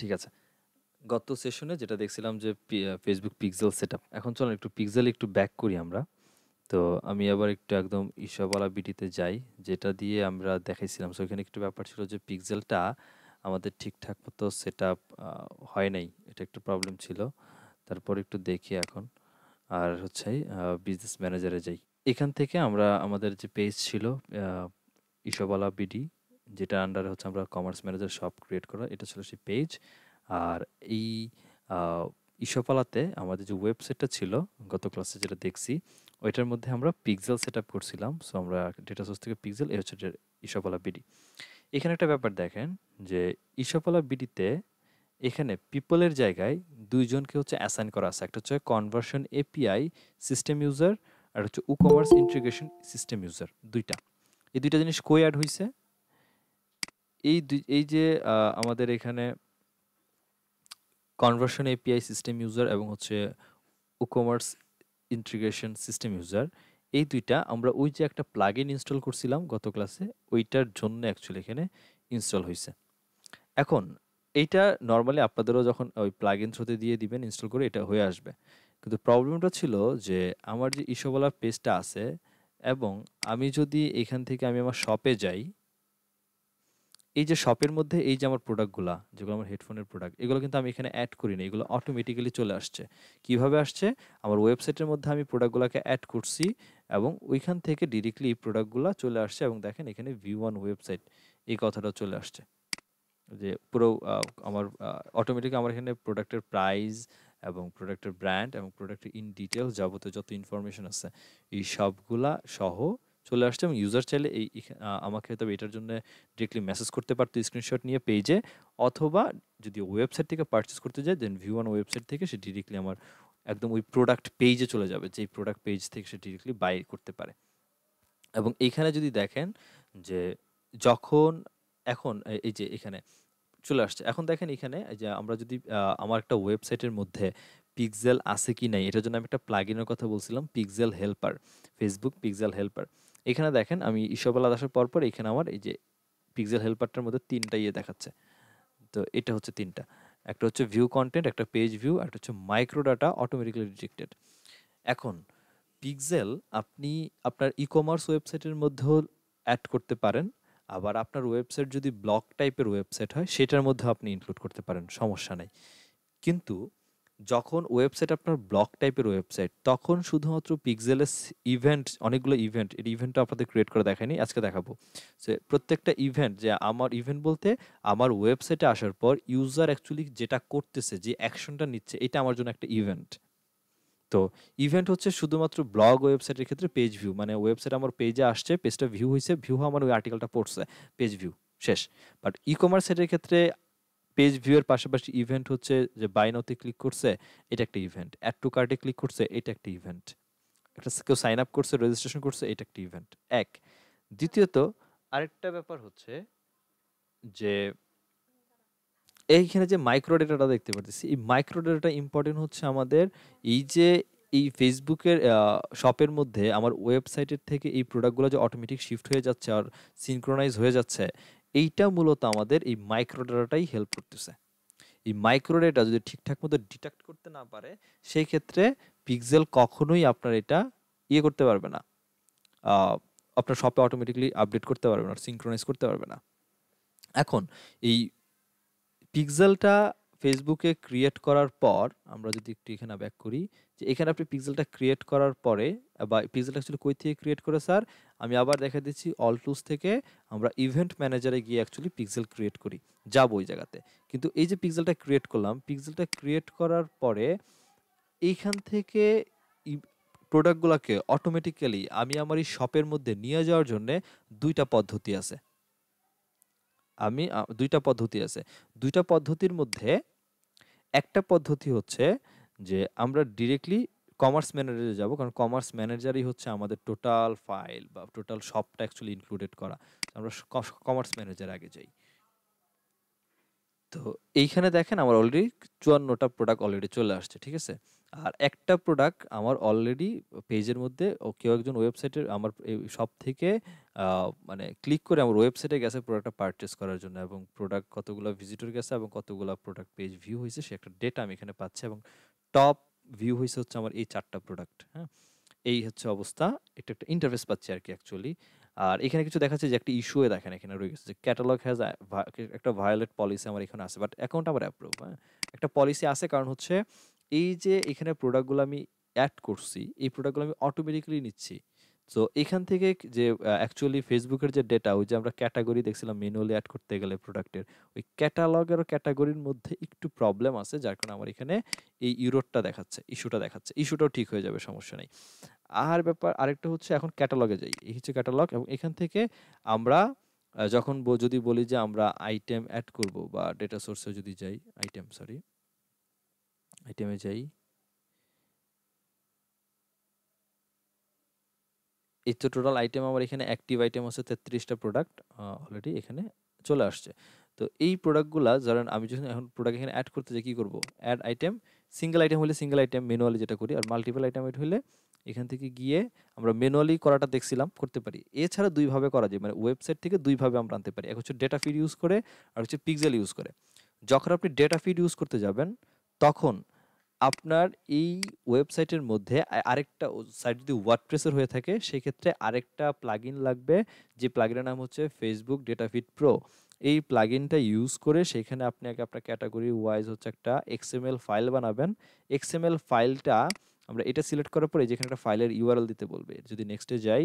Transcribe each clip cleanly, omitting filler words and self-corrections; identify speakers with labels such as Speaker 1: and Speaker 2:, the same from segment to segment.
Speaker 1: ঠিক আছে। গত সেশনে যেটা দেখছিলাম যে Facebook পিক্সেল সেটআপ। এখন চলুন একটু পিক্সেল একটু ব্যাক করি আমরা। তো আমি আবার একটু একদম ইসবলা বিডিতে যাই, যেটা দিয়ে আমরা দেখাইছিলাম। সো এখানে একটু ব্যাপার ছিল যে পিক্সেলটা আমাদের ঠিকঠাক মতো সেটআপ হয় নাই। এটা একটু প্রবলেম ছিল। তারপর একটু দেখি এখন। আর হচ্ছে বিজনেস ম্যানেজারে যাই। এখান থেকে আমরা আমাদের যে পেজ ছিল ইসবলা বিডি, যেটা আন্ডারে হচ্ছে আমরা কমার্স ম্যানেজার শপ ক্রিয়েট করা, এটা ছিল সেই পেজ। আর এই ইসপালাতে আমাদের যে ওয়েবসাইটটা ছিল গত ক্লাসে যেটা দেখছি, ওইটার মধ্যে আমরা পিক্সেল সেট আপ করছিলাম। সো আমরা ডেটা সোর্স থেকে পিক্সেল, এ হচ্ছে ইসপালা বিডি। এখানে একটা ব্যাপার দেখেন যে ইসপালা বিডিতে এখানে পিপলের জায়গায় দুইজনকে হচ্ছে অ্যাসাইন করা আছে। একটা হচ্ছে কনভার্সন এপিআই সিস্টেম ইউজার, আর হচ্ছে কমার্স ইন্টিগ্রেশন সিস্টেম ইউজার। দুইটা, এই দুইটা জিনিস কই অ্যাড হয়েছে? এই যে আমাদের এখানে কনভার্সন এপিআই সিস্টেম ইউজার এবং হচ্ছে কমার্স ইন্টিগ্রেশন সিস্টেম ইউজার, এই দুইটা আমরা ওই যে একটা প্লাগইন ইনস্টল করছিলাম গত ক্লাসে, ওইটার জন্য অ্যাকচুয়ালি এখানে ইনস্টল হয়েছে। এখন এইটা নর্মালি আপনাদেরও যখন ওই প্লাগইন থ্রুতে দিয়ে দিবেন ইনস্টল করে, এটা হয়ে আসবে। কিন্তু প্রবলেমটা ছিল যে আমার যে ইসবলা পেজটা আছে, এবং আমি যদি এখান থেকে আমি আমার শপে যাই, এই যে শপের মধ্যে এই যে আমার প্রোডাক্টগুলা, যেগুলো আমার হেডফোনের প্রোডাক্ট, এগুলো কিন্তু আমি এখানে অ্যাড করি না, এগুলো অটোমেটিক্যালি চলে আসছে। কিভাবে আসছে? আমার ওয়েবসাইটের মধ্যে আমি প্রোডাক্টগুলোকে অ্যাড করছি, এবং ওইখান থেকে ডিরেক্টলি এই প্রোডাক্টগুলো চলে আসছে, এবং দেখেন এখানে ভিউ অন ওয়েবসাইট এই কথাটা চলে আসছে। যে পুরো আমার অটোমেটিক আমার এখানে প্রোডাক্টের প্রাইস এবং প্রোডাক্টের ব্র্যান্ড এবং প্রোডাক্টের ইন ডিটেলস যাবতীয় যত ইনফরমেশন আছে এই সবগুলা সহ চলে আসছে। এবং ইউজার চাইলে আমাকে তবে এটার জন্য ডিরেক্টলি মেসেজ করতে পারতো স্ক্রিনশট নিয়ে পেজে, অথবা যদি ওয়েবসাইট থেকে পারচেস করতে যায় দেন ভিউ অন ওয়েবসাইট থেকে সে ডিরেক্টলি আমার একদম ওই প্রোডাক্ট পেজে চলে যাবে, যেই প্রোডাক্ট পেজ থেকে সে ডিরেক্টলি বাই করতে পারে। এবং এইখানে যদি দেখেন যে যখন এখন এই যে এখানে চলে আসছে। এখন দেখেন এখানে এই যে আমরা যদি আমার একটা ওয়েবসাইটের মধ্যে পিক্সেল আছে কি নাই, এটার জন্য আমি একটা প্লাগইনের কথা বলছিলাম, pixel helper, Facebook pixel helper. এখানে দেখেন আমি ইসবলা আসার পর এখানে আমার এই যে পিক্সেল হেল্পারটার মধ্যে ৩টা দেখাচ্ছে। তো এটা হচ্ছে ৩টা। একটা হচ্ছে ভিউ কনটেন্ট, একটা পেজ ভিউ, আর একটা হচ্ছে মাইক্রো ডাটা অটোমেটিক্যালি ডিটেক্টেড। এখন পিক্সেল আপনি আপনার ই-কমার্স ওয়েবসাইটের মধ্যেও অ্যাড করতে পারেন। আবার আপনার ওয়েবসাইট যদি ব্লগ টাইপের ওয়েবসাইট হয় সেটার মধ্যেও আপনি ইনক্লুড করতে পারেন, সমস্যা নাই। কিন্তু যখন ওয়েবসাইট আপনার ব্লগ টাইপের ওয়েবসাইট, তখন শুধুমাত্র পিক্সেলের ইভেন্ট, অনেকগুলো ইভেন্ট, এই ইভেন্টটা আপনাদের ক্রিয়েট করে দেখায়নি, আজকে দেখাবো। যে প্রত্যেকটা ইভেন্ট, যে আমার ইভেন্ট বলতে আমার ওয়েবসাইটে আসার পর ইউজার অ্যাকচুয়ালি যেটা করতেছে, যে অ্যাকশনটা নিচ্ছে, এটা আমার জন্য একটা ইভেন্ট। তো ইভেন্ট হচ্ছে শুধুমাত্র ব্লগ ওয়েবসাইটের ক্ষেত্রে পেজ ভিউ, মানে ওয়েবসাইট আমার পেজে আসছে, পেজটা ভিউ হয়েছে, ভিউ আমার ওই আর্টিকেলটা পড়ছে, পেজ ভিউ শেষ। বাট ই কমার্স সাইটের ক্ষেত্রে পেজ ভিউ এর পাশাপাশি ইভেন্ট হচ্ছে যে বাই নাওতে ক্লিক করছে, এটা একটা ইভেন্ট, অ্যাড টু কার্টে ক্লিক করছে, এটা একটা ইভেন্ট, একটা কেউ সাইন আপ করছে, রেজিস্ট্রেশন করছে, এটা একটা ইভেন্ট। এক, দ্বিতীয়ত আরেকটা ব্যাপার হচ্ছে যে এইখানে যে মাইক্রো ডেটাটা দেখতে পারতেছি, এই মাইক্রো ডেটাটা ইম্পর্টেন্ট হচ্ছে আমাদের এই যে এই ফেসবুকের শপের মধ্যে আমার ওয়েবসাইটের থেকে এই প্রোডাক্টগুলো যে অটোমেটিক শিফট হয়ে যাচ্ছে আর সিনক্রোনাইজ হয়ে যাচ্ছে, এইটা মূলত আমাদের এই মাইক্রো ডেটাটাই হেল্প করতেছে। এই মাইক্রো ডেটা যদি ঠিকঠাক মতো ডিটেক্ট করতে না পারে, সেই ক্ষেত্রে পিক্সেল কখনোই আপনার এটা করতে পারবে না, আহ, আপনার শপে অটোমেটিকলি আপডেট করতে পারবে না, সিনক্রোনাইজ করতে পারবে না। এখন এই পিক্সেলটা ফেসবুকে ক্রিয়েট করার পর আমরা যদি একটু এখানে ব্যাক করি, যে এখানে আপনি পিক্সেলটা ক্রিয়েট করার পরে, বা পিক্সেলটা অ্যাকচুয়ালি কই থেকে ক্রিয়েট করে স্যার, আমি আবার দেখা দিচ্ছি অল টুলস থেকে আমরা ইভেন্ট ম্যানেজারে গিয়ে অ্যাকচুয়ালি পিক্সেল ক্রিয়েট করি, যাবো ওই জায়গাতে। কিন্তু এই যে পিক্সেলটা ক্রিয়েট করলাম, পিক্সেলটা ক্রিয়েট করার পরে এইখান থেকে প্রোডাক্টগুলোকে অটোমেটিক্যালি আমি আমার এই শপের মধ্যে নিয়ে যাওয়ার জন্য দুইটা পদ্ধতি আছে। দুইটা পদ্ধতি আছে। দুইটা পদ্ধতির মধ্যে একটা পদ্ধতি হচ্ছে যে আমরা ডিরেক্টলি কমার্স ম্যানেজারে যাব, কারণ কমার্স ম্যানেজারই হচ্ছে আমাদের টোটাল ফাইল বা টোটাল শপটা অ্যাকচুয়ালি ইনক্লুডেড করা। আমরা কমার্স ম্যানেজার আগে যাই। তো এইখানে দেখেন আমার অলরেডি ৫৪টা প্রোডাক্ট অলরেডি চলে আসছে, ঠিক আছে? আর একটা প্রোডাক্ট আমার অলরেডি পেজের মধ্যে কেউ একজন ওয়েবসাইটের আমার এই শপ থেকে মানে ক্লিক করে আমার ওয়েবসাইটে গেছে প্রোডাক্টটা পারচেজ করার জন্য, এবং প্রোডাক্ট কতগুলো ভিজিটর গেছে এবং কতগুলো প্রোডাক্ট পেজ ভিউ হয়েছে সে একটা ডেটা আমি এখানে পাচ্ছি, এবং টপ ভিউ হয়েছে হচ্ছে আমার এই 4টা প্রোডাক্ট। হ্যাঁ, এই হচ্ছে অবস্থা। এটা একটা ইন্টারফেস পাচ্ছি আর কি অ্যাকচুয়ালি। আর এখানে কিছু দেখাচ্ছে যে একটা ইস্যুয়ে দেখেন এখানে রয়ে গেছে যে ক্যাটালগ হ্যাজ একটা ভায়োলেট পলিসি আমার এখানে আছে, বাট অ্যাকাউন্ট আমার অ্যাপ্রুভ। হ্যাঁ, একটা পলিসি আছে, কারণ হচ্ছে এই যে এখানে প্রোডাক্টগুলো আমি অ্যাড করছি, এই প্রোডাক্টগুলো আমি অটোমেটিক্যালি নিচ্ছি। সো এখান থেকে যে অ্যাকচুয়ালি ফেসবুকের যে ডেটা, ওই যে আমরা ক্যাটাগরি দেখছিলাম ম্যানুয়ালি অ্যাড করতে গেলে প্রোডাক্টের, ওই ক্যাটালগের ক্যাটাগরির মধ্যে একটু প্রবলেম আছে, যার কারণে আমার এখানে এই ইউরোরটা দেখাচ্ছে, ইস্যুটা দেখাচ্ছে। ইস্যুটাও ঠিক হয়ে যাবে, সমস্যা নেই। আর ব্যাপার আরেকটা হচ্ছে এখন ক্যাটালগে যাই। এই হচ্ছে ক্যাটালগ, এবং এখান থেকে আমরা যখন যদি বলি যে আমরা আইটেম অ্যাড করব বা ডেটা সোর্সে যদি যাই, আইটেমে যাই, এই তো টোটাল আইটেম আমার এখানে অ্যাক্টিভ আইটেম আছে 33টা প্রোডাক্ট অলরেডি এখানে চলে আসছে। তো এই প্রোডাক্টগুলা ধরেন আমি যখন এখন প্রোডাক্ট এখানে অ্যাড করতে যাই, কি করব? অ্যাড আইটেম, সিঙ্গেল আইটেম হলে সিঙ্গেল আইটেম ম্যানুয়ালি যেটা করি, আর মাল্টিপল আইটেম হলে এখান থেকে গিয়ে আমরা ম্যানুয়ালি করাটা দেখছিলাম করতে পারি। এছাড়া দুইভাবে করা যায়, মানে ওয়েবসাইট থেকে দুইভাবে আমরা আনতে পারি। এক হচ্ছে ডেটা ফিড ইউজ করে, আর হচ্ছে পিক্সেল ইউজ করে। যখন আপনি ডেটা ফিড ইউজ করতে যাবেন, তখন আপনার এই ওয়েবসাইটের মধ্যে আরেকটা সাইট যদি ওয়ার্ডপ্রেসের হয়ে থাকে, সেক্ষেত্রে আরেকটা প্লাগইন লাগবে, যে প্লাগইনের নাম হচ্ছে ফেসবুক ডেটা ফিড প্রো। এই প্লাগইনটা ইউজ করে সেখানে আপনি আপনার ক্যাটাগরি ওয়াইজ হচ্ছে একটা এক্সএমএল ফাইল বানাবেন। এক্সএমএল ফাইলটা আমরা এটা সিলেক্ট করার পরে যেখানে একটা ফাইলের ইউআরএল দিতে বলবে, যদি নেক্সটে যাই,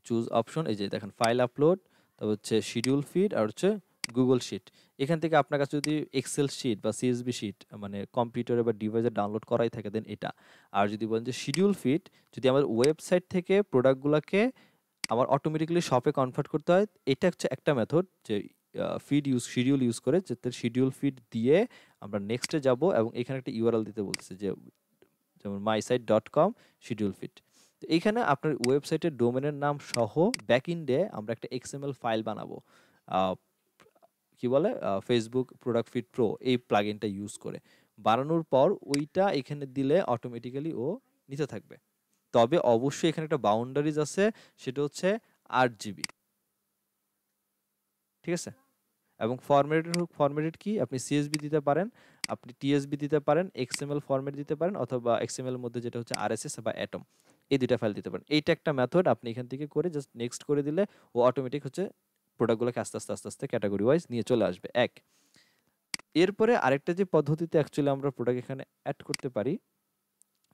Speaker 1: চুজ অপশন, এই যে দেখেন ফাইল আপলোড, তারপর হচ্ছে শিডিউল ফিড, আর হচ্ছে গুগল শিট। এখান থেকে আপনার কাছে যদি এক্সেল শিট বা সিএসবি শিট মানে কম্পিউটারে বা ডিভাইসে ডাউনলোড করাই থাকে, দেন এটা। আর যদি বলেন যে শিডিউল ফিড, যদি আমার ওয়েবসাইট থেকে প্রোডাক্টগুলোকে আমার অটোমেটিক্যালি শপে কনভার্ট করতে হয়, এটা হচ্ছে একটা মেথড, যে শিডিউল ইউজ করে, যাতে শিডিউল ফিড দিয়ে আমরা নেক্সটে যাব, এবং এখানে একটা ইউআরএল দিতে বলতেছে, যে যেমন মাইসাইট.com শিডিউল ফিট। তো এইখানে আপনার ওয়েবসাইটের ডোমেনের নাম সহ ব্যাকএন্ডে আমরা একটা এক্সএমএল ফাইল বানাবো, কি বলে ফেসবুক প্রোডাক্ট ফিড প্রো এই প্লাগইনটা ইউজ করে। বানানোর পর ওইটা এখানে দিলে অটোমেটিক্যালি ও নিতে থাকবে। তবে অবশ্যই এখানে একটা বাউন্ডারিজ আছে, সেটা হচ্ছে 8 জিবি, ঠিক আছে? এবং ফরম্যাটেড কি, আপনি সিএসবি দিতে পারেন, আপনি টিএসবি দিতে পারেন, এক্সএমএল ফরম্যাট দিতে পারেন, অথবা এক্সএমএল এর মধ্যে যেটা হচ্ছে আরএসএস বা অ্যাটম, এই দুইটা ফাইল দিতে পারেন। এইটা একটা মেথড, আপনি এখান থেকে করে জাস্ট নেক্সট করে দিলে ও অটোমেটিক হচ্ছে প্রোডাক্টগুলোকে আস্তে আস্তে আস্তে আস্তে ক্যাটাগরি ওয়াইজ নিয়ে চলে আসবে। এক, এরপরে আরেকটা যে পদ্ধতিতে অ্যাকচুয়ালি আমরা প্রোডাক্ট এখানে অ্যাড করতে পারি,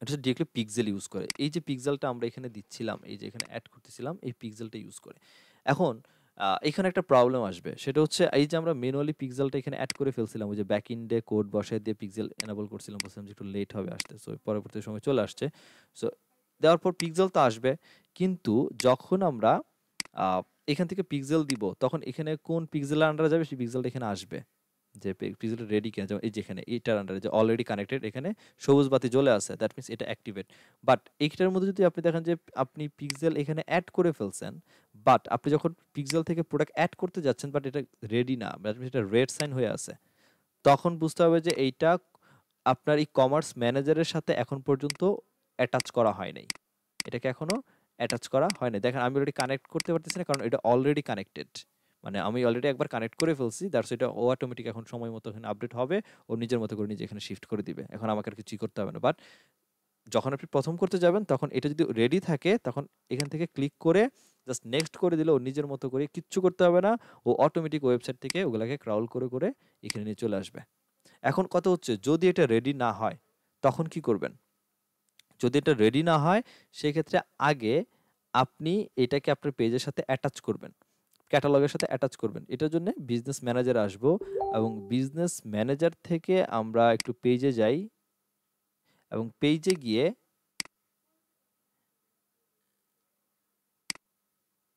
Speaker 1: এটা হচ্ছে ডিরেক্টলি পিক্সেল ইউজ করে। এই যে পিক্সেলটা আমরা এখানে দিচ্ছিলাম, এই যে এখানে অ্যাড করতেছিলাম, এই পিক্সেলটা ইউজ করে। এখন এখানে একটা প্রবলেম আসবে, সেটা হচ্ছে এই যে আমরা ম্যানুয়ালি পিক্সেলটা এখানে অ্যাড করে ফেলছিলাম, ওই যে ব্যাক এন্ডে কোড বসায় দিয়ে পিক্সেল এনেবল করছিলাম, বলছিলাম যে একটু লেট হবে আসতে, সো পরবর্তী সময় চলে আসছে। সো দেওয়ার পর পিক্সেল তো আসবে, কিন্তু যখন আমরা আহ, এখান থেকে পিক্সেল দিব, তখন এখানে কোন পিক্সেলের আন্ডারে যাবে সেই পিক্সেলটা এখানে আসবে, যে পিক্সেলটা রেডি কিনা। যেমন এই যেখানে এইটার আন্ডারে যে অলরেডি কানেক্টেড, এখানে সবুজ বাতি জ্বলে আছে, দ্যাট মিনস এটা অ্যাক্টিভেট। বাট এইটার মধ্যে যদি আপনি দেখেন যে আপনি পিক্সেল এখানে অ্যাড করে ফেলছেন, বাট আপনি যখন পিক্সেল থেকে প্রোডাক্ট অ্যাড করতে যাচ্ছেন, বাট এটা রেডি না, দ্যাট মিনস এটা রেড সাইন হয়ে আছে, তখন বুঝতে হবে যে এইটা আপনার ই কমার্স ম্যানেজারের সাথে এখন পর্যন্ত অ্যাটাচ করা হয় নাই। এটাকে এখনো অ্যাটাচ করা হয় নাই। দেখেন আমি অলরেডি কানেক্ট করতে পারতেছি না, কারণ এটা অলরেডি কানেক্টেড। মানে আমি অলরেডি একবার কানেক্ট করে ফেলছি, দ্যাটস এটা ও অটোমেটিক এখন সময় মতো এখানে আপডেট হবে, ও নিজের মতো করে নিজে এখানে শিফট করে দিবে। এখন আমাকে আর কিছুই করতে হবে না। বাট যখন আপনি প্রথম করতে যাবেন, তখন এটা যদি রেডি থাকে, তখন এখান থেকে ক্লিক করে জাস্ট নেক্সট করে দিলে ও নিজের মতো করে কিচ্ছু করতে হবে না, ও অটোমেটিক ওয়েবসাইট থেকে ওগুলাকে ক্রাউল করে করে এখানে নিয়ে চলে আসবে। এখন কথা হচ্ছে, যদি এটা রেডি না হয় তখন কি করবেন? যদি এটা রেডি না হয়, সেক্ষেত্রে আগে আপনি এটাকে আপনার পেজের সাথে অ্যাটাচ করবেন, ক্যাটালগের সাথে অ্যাটাচ করবেন। এটার জন্য বিজনেস ম্যানেজার আসবো, এবং বিজনেস ম্যানেজার থেকে আমরা একটু পেজে যাই, এবং পেজে গিয়ে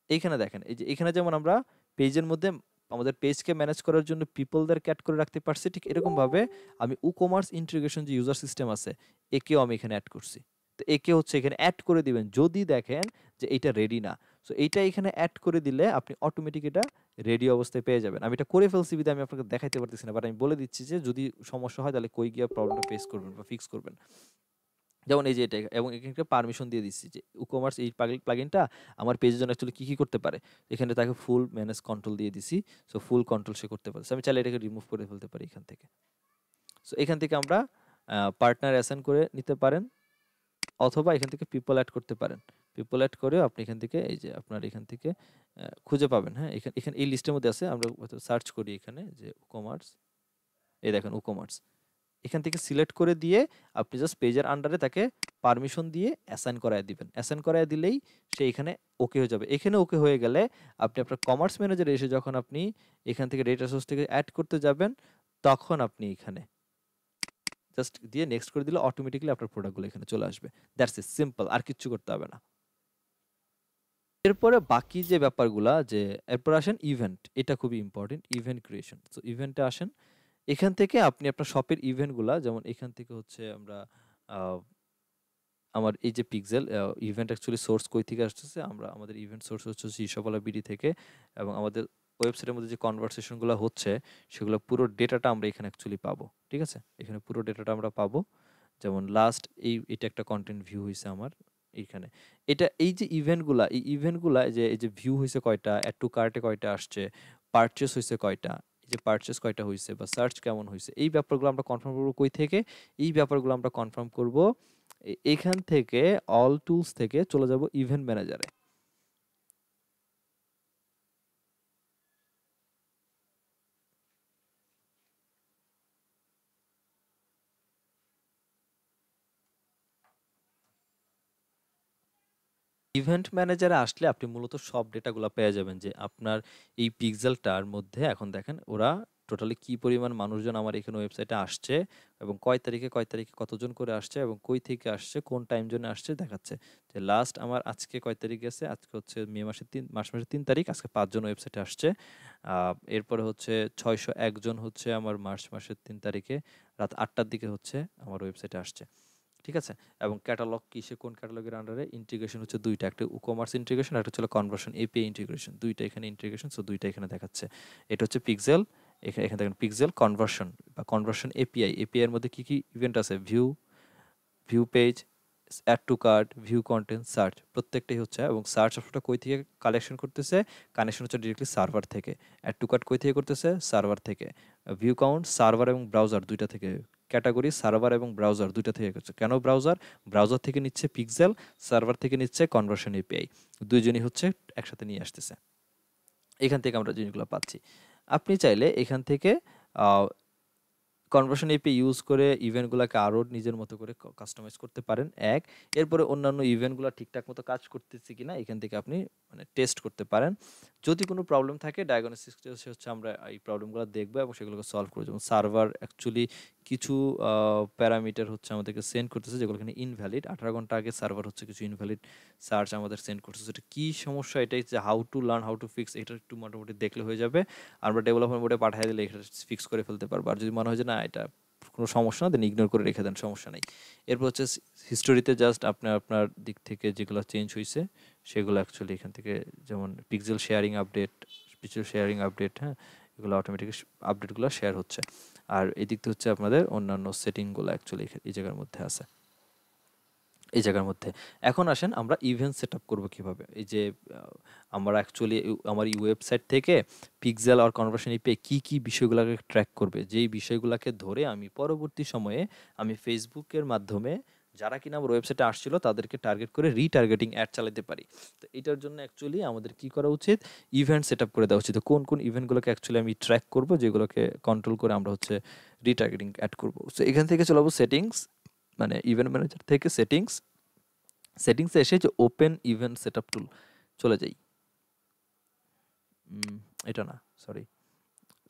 Speaker 1: এইখানে দেখেন, এই যে এখানে যেমন আমরা পেজের মধ্যে আমাদের পেজকে ম্যানেজ করার জন্য পিপলদের ক্যাট করে রাখতে পারছি, ঠিক এরকম ভাবে আমি কমার্স ইন্টিগ্রেশন যে ইউজার সিস্টেম আছে, একেও আমি এখানে অ্যাড করছি। তো একে হচ্ছে এখানে অ্যাড করে দিবেন যদি দেখেন যে এটা রেডি না। সো এইটা এখানে অ্যাড করে দিলে আপনি অটোমেটিক এটা রেডি অবস্থায় পেয়ে যাবেন। আমি এটা করে ফেলছি বিধায় আমি আপনাকে দেখাইতে পারতেছি না, বাট আমি বলে দিচ্ছি যে যদি সমস্যা হয় তাহলে কই গিয়ে প্রবলেমটা ফেস করবেন বা ফিক্স করবেন। যেমন এই যে এটা, এবং এখানে পারমিশন দিয়ে দিচ্ছি যে WooCommerce এই প্লাগইনটা আমার পেজের জন্য অ্যাকচুয়ালি কি করতে পারে। এখানে তাকে ফুল ম্যানেজ কন্ট্রোল দিয়ে দিছি। সো ফুল কন্ট্রোল সে করতে পারে। সো আমি চাইলে এটাকে রিমুভ করে ফেলতে পারি এখান থেকে। সো এখান থেকে আমরা পার্টনার অ্যাসাইন করে নিতে পারেন, অথবা এখান থেকে পিপল অ্যাড করতে পারেন। পিপল অ্যাড করেও আপনি এখান থেকে এই যে আপনার এখান থেকে খুঁজে পাবেন। হ্যাঁ, এখানে এখানে এই লিস্টের মধ্যে আছে। আমরা সার্চ করি এখানে যে WooCommerce, এই দেখেন WooCommerce। এখান থেকে সিলেক্ট করে দিয়ে আপনি জাস্ট পেজের আন্ডারে তাকে পারমিশন দিয়ে অ্যাসাইন করায় দিবেন। অ্যাসাইন করায় দিলেই সে এখানে ওকে হয়ে যাবে। এখানে ওকে হয়ে গেলে আপনি আপনার কমার্স ম্যানেজারে এসে যখন আপনি এখান থেকে ডেটা সোর্স থেকে অ্যাড করতে যাবেন, তখন আপনি এখানে জাস্ট দিয়ে নেক্সট করে দিলে অটোমেটিক্যালি আপনার প্রোডাক্টগুলো এখানে চলে আসবে। দ্যাটস ইট, সিম্পল, আর কিচ্ছু করতে হবে না। এরপরে বাকি যে ব্যাপারগুলা, যে এরপর আসেন ইভেন্ট। এটা খুবই ইম্পর্টেন্ট, ইভেন্ট ক্রিয়েশন। সো ইভেন্টে আসেন। এখান থেকে আপনি আপনার শপের ইভেন্টগুলা, যেমন এখান থেকে হচ্ছে আমরা আমার এই যে পিক্সেল ইভেন্ট অ্যাকচুয়ালি সোর্স কই থেকে আসতেছে, আমরা আমাদের ইভেন্ট সোর্স হচ্ছে ঈশাপালা বিডি থেকে, এবং আমাদের ওয়েবসাইটের মধ্যে যে কনভারসেশনগুলো হচ্ছে সেগুলো পুরো ডেটাটা আমরা এখানে অ্যাকচুয়ালি পাবো। ঠিক আছে, এখানে পুরো ডেটাটা আমরা পাবো। যেমন লাস্ট এটা একটা কন্টেন্ট ভিউ হয়েছে আমার এইখানে। এটা এই যে ইভেন্টগুলা, এই ইভেন্টগুলা যে এই যে ভিউ হয়েছে কয়টা, অ্যাড টু কার্টে কয়টা আসছে, পারচেস হয়েছে কয়টা, এই যে পারচেস কয়টা হয়েছে বা সার্চ কেমন হয়েছে, এই ব্যাপারগুলো আমরা কনফার্ম করবো কই থেকে। এই ব্যাপারগুলো আমরা কনফার্ম করব এখান থেকে অল টুলস থেকে চলে যাব ইভেন্ট ম্যানেজারে। ইভেন্ট ম্যানেজারে আসলে আপনি মূলত সব ডেটাগুলো পেয়ে যাবেন, যে আপনার এই পিক্সেলটার মধ্যে এখন দেখেন ওরা টোটালি কি পরিমাণ মানুষজন আমার এখানে ওয়েবসাইটে আসছে, এবং কয় তারিখে কয় তারিখে কতজন করে আসছে, এবং কই থেকে আসছে, কোন টাইম জোনে আসছে দেখাচ্ছে। যে লাস্ট আমার আজকে কয় তারিখ গেছে, আজকে হচ্ছে মার্চ মাসের 3 তারিখ, আজকে 5 জন ওয়েবসাইটে আসছে। এরপরে হচ্ছে 601 জন হচ্ছে আমার মার্চ মাসের 3 তারিখে রাত 8টার দিকে হচ্ছে আমার ওয়েবসাইটে আসছে। ঠিক আছে, এবং ক্যাটালগ কিসে, কোন ক্যাটালগের আন্ডারে ইন্টিগ্রেশন হচ্ছে দুইটা, একটা WooCommerce ইন্টিগ্রেশন, একটা হচ্ছে কনভার্সন এপিআই ইন্টিগ্রেশন, দুইটা এখানে ইন্টিগ্রেশন। সো দুইটা এখানে দেখাচ্ছে। এটা হচ্ছে পিক্সেল, এখানে এখানে দেখেন পিক্সেল কনভার্সন বা কনভার্সন এপিআই। এপিআই এর মধ্যে কি কি ইভেন্ট আছে, view, view page, add to cart, view content, search, প্রত্যেকটাই হচ্ছে। এবং সার্চ অপশনটা কই থেকে কালেকশন করতেছে, কানেকশন হচ্ছে ডিরেক্টলি সার্ভার থেকে। অ্যাড টু কার্ট কই থেকে করতেছে, সার্ভার থেকে। ভিউ কাউন্ট সার্ভার এবং ব্রাউজার দুইটা থেকে। ক্যাটাগরি সার্ভার এবং ব্রাউজার দুইটা থেকে করছে। কেন ব্রাউজার? ব্রাউজার থেকে নিচ্ছে পিক্সেল, সার্ভার থেকে নিচ্ছে কনভার্সন এপিআই, দুইজনই হচ্ছে একসাথে নিয়ে আসতেছে। এখান থেকে আমরা জিনিসগুলো পাচ্ছি। আপনি চাইলে এখান থেকে কনভার্সন এপিআই ইউজ করে ইভেন্টগুলোকে আরও নিজের মতো করে কাস্টমাইজ করতে পারেন, এক। এরপরে অন্যান্য ইভেন্টগুলো ঠিকঠাক মতো কাজ করতেছে কিনা এখান থেকে আপনি মানে টেস্ট করতে পারেন। যদি কোনো প্রবলেম থাকে ডায়াগনোসিস হচ্ছে আমরা এই প্রবলেমগুলো দেখবো এবং সেগুলোকে সলভ করবো। যেমন সার্ভার অ্যাকচুয়ালি কিছু প্যারামিটার হচ্ছে আমাদেরকে সেন্ড করতেছে যেগুলো এখানে ইনভ্যালিড। 18 ঘন্টা আগে সার্ভার হচ্ছে কিছু ইনভ্যালিড সার্চ আমাদের সেন্ড করতেছে। এটা কী সমস্যা, এটাই যে how to learn, how to fix, এটা একটু মোটামুটি দেখলে হয়ে যাবে। আমরা ডেভেলপমেন্ট বোর্ডে পাঠিয়ে দিলে এটা ফিক্স করে ফেলতে পারবো। আর যদি মনে হয় যে না এটা কোনো সমস্যা না, দেন ইগনোর করে রেখে দেন, সমস্যা নেই। এরপর হচ্ছে হিস্টোরিতে জাস্ট আপনার আপনার দিক থেকে যেগুলো চেঞ্জ হয়েছে সেগুলো অ্যাকচুয়ালি এখান থেকে, যেমন pixel sharing update, pixel sharing update, হ্যাঁ, এগুলো অটোমেটিক আপডেটগুলো শেয়ার হচ্ছে। আর এই দিকটা হচ্ছে আপনাদের অন্যান্য সেটিংগুলো অ্যাকচুয়ালি এই জায়গার মধ্যে আছে, এই জায়গার মধ্যে। এখন আসেন আমরা ইভেন্ট সেট আপ করবো কীভাবে। এই যে আমরা অ্যাকচুয়ালি আমার এই ওয়েবসাইট থেকে পিক্সেল আর কনভার্সন এপিআই কী কী বিষয়গুলোকে ট্র্যাক করবে, যেই বিষয়গুলোকে ধরে আমি পরবর্তী সময়ে আমি ফেসবুকের মাধ্যমে যারা কিনা আমার ওয়েবসাইটে আসছিল তাদেরকে টার্গেট করে রিটার্গেটিং অ্যাড চালাতে পারি। তো এটার জন্য অ্যাকচুয়ালি আমাদের কী করা উচিত, ইভেন্ট সেট আপ করে দেওয়া উচিত। কোন কোন ইভেন্টগুলোকে অ্যাকচুয়ালি আমি ট্র্যাক করবো, যেগুলোকে কন্ট্রোল করে আমরা হচ্ছে রিটার্গেটিং অ্যাড করবো। সো এখান থেকে চলে যাবো সেটিংস, মানে ইভেন্ট ম্যানেজার থেকে সেটিংস, সেটিংসে এসে যে ওপেন ইভেন্ট সেটআপ টুল চলে যাই। এটা না, সরি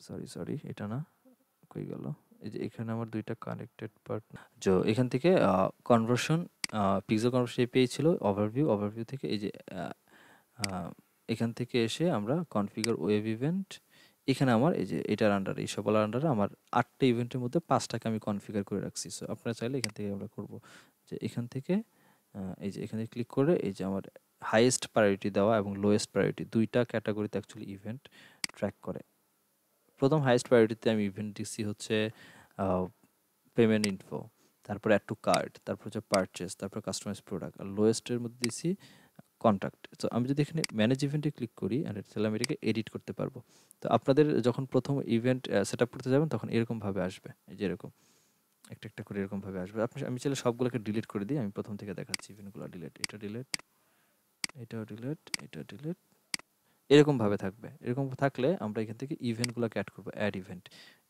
Speaker 1: সরি সরি, এটা না, কই গেল? এই যে এখানে আমার দুইটা কানেক্টেড পার্ট। যে এখান থেকে কনভার্সন, পিক্সেল কনভার্সন এপিআই ছিল, ওভারভিউ, ওভারভিউ থেকে এই যে এখান থেকে এসে আমরা কনফিগার ওয়েব ইভেন্ট, এখানে আমার এই যে এটার আন্ডারে, এই সকল আন্ডারে আমার 8টা ইভেন্টের মধ্যে 5টাকে আমি কনফিগার করে রাখছি। সো আপনারা চাইলে এখান থেকে আমরা করব যে এখান থেকে এই যে এখানে ক্লিক করে এই যে আমার হাইয়েস্ট প্রায়োরিটি দেওয়া এবং লোয়েস্ট প্রায়োরিটি দুইটা ক্যাটাগরিতে অ্যাকচুয়ালি ইভেন্ট ট্র্যাক করে। প্রথম হাইয়েস্ট প্রায়োরিটিতে আমি ইভেন্ট দিচ্ছি হচ্ছে পেমেন্ট ইনফো, তারপর অ্যাড টু কার্ট, তারপর হচ্ছে পারচেস, তারপর কাস্টমাইজ প্রোডাক্ট, আর লোয়েস্টের মধ্যে দিচ্ছি কন্ট্যাক্ট। তো আমি যদি এখানে ম্যানেজ ইভেন্টে ক্লিক করি আর তাহলে আমি এটাকে এডিট করতে পারবো। তো আপনাদের যখন প্রথম ইভেন্ট সেট আপ করতে যাবেন তখন এরকমভাবে আসবে, এই যে এরকম একটা একটা করে এরকমভাবে আসবে। আমি চাইলে সবগুলোকে ডিলিট করে দিই, আমি প্রথম থেকে দেখাচ্ছি ইভেন্টগুলো ডিলিট, এটা ডিলিট, এটাও ডিলিট, এটা ডিলিট, এরকমভাবে থাকবে। এরকম থাকলে আমরা এখান থেকে ইভেন্টগুলোকে অ্যাড করবো, অ্যাড ইভেন্ট।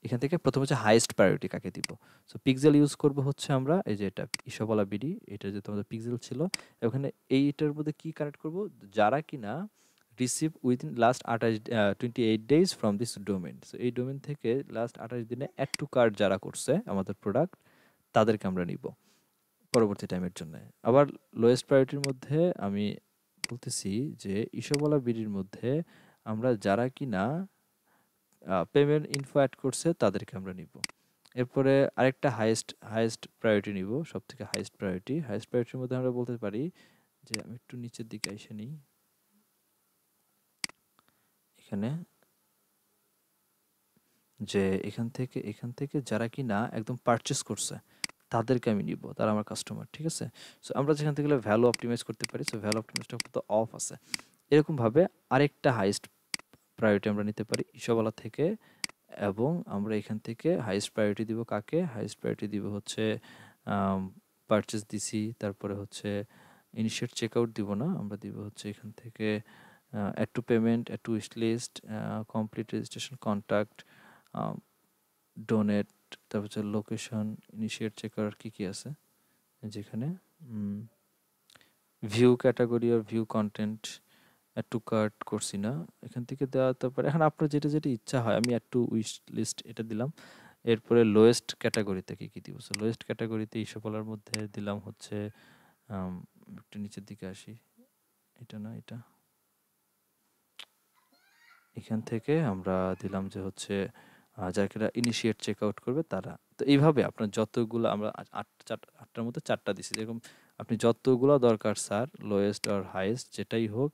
Speaker 1: এখান থেকে প্রথম হচ্ছে হাইয়েস্ট প্রায়োরিটি কাকে দিব। সো পিক্সেল ইউজ করবো হচ্ছে আমরা এই যে এটা ইসবলা বিডি, এটা যে তোমাদের পিক্সেল ছিল, ওখানে এইটার মধ্যে কি কানেক্ট করব, যারা কিনা receive within last 28 days from this domain. So এই ডোমেন থেকে লাস্ট 28 দিনে অ্যাড টু কার্ট যারা করছে আমাদের প্রোডাক্ট, তাদেরকে আমরা নিব পরবর্তী টাইমের জন্য। আবার লোয়েস্ট প্রায়োরিটির মধ্যে আমি বলতেছি যে ইসবলা বিডির মধ্যে আমরা যারা কিনা পেমেন্ট ইনফো অ্যাড করছে তাদেরকে আমরা নিব। এরপরে আরেকটা হাইয়েস্ট প্রায়োরিটি নিব, সব থেকে হাইয়েস্ট প্রায়োরিটির মধ্যে আমরা বলতে পারি যে আমি একটু নিচের দিকে এসে নিই, এখানে যে এখান থেকে যারা কিনা একদম পারচেস করছে তাদেরকে আমি নিব, তারা আমার কাস্টমার, ঠিক আছে। সো আমরা যেখান থেকে ভ্যালু অপটিমাইজ করতে পারি, সো ভ্যালু অপটিমাইজটা তো অফ আছে। এরকমভাবে আরেকটা হাইয়েস্ট প্রায়োরিটি আমরা নিতে পারি ইসবলা থেকে, এবং আমরা এখান থেকে হাইয়েস্ট প্রায়োরিটি দিব কাকে, হাইয়েস্ট প্রায়োরিটি দিব হচ্ছে পারচেস দিছি, তারপরে হচ্ছে ইনিশিয়েট চেকআউট দিব না, আমরা দিব হচ্ছে এখান থেকে add to payment, add to wish list, complete registration, contact, donate, তারপর হচ্ছে লোকেশন, ইনিশিয়েট চেকআউট, কী কী আছে যেখানে ভিউ ক্যাটাগরি আর view content, add to cart করছি না, এখান থেকে দেওয়া যেতে পারে। এখন আপনার যেটা যেটা ইচ্ছা হয়, আমি অ্যাড টু উইশ লিস্ট এটা দিলাম। এরপরে লোয়েস্ট ক্যাটাগরিতে কী কী দিব, সো লোয়েস্ট ক্যাটাগরিতে এই সকলের মধ্যে দিলাম হচ্ছে একটু নিচের দিকে আসি, এটা না এটা, এখান থেকে আমরা দিলাম যে হচ্ছে যারা ইনিশিয়েট চেক আউট করবে তারা। তো এইভাবে আপনার যতগুলো আমরা আটটার মধ্যে 4টা দিছি, যেরকম আপনি যতগুলো দরকার স্যার, লোয়েস্ট আর হাইয়েস্ট যেটাই হোক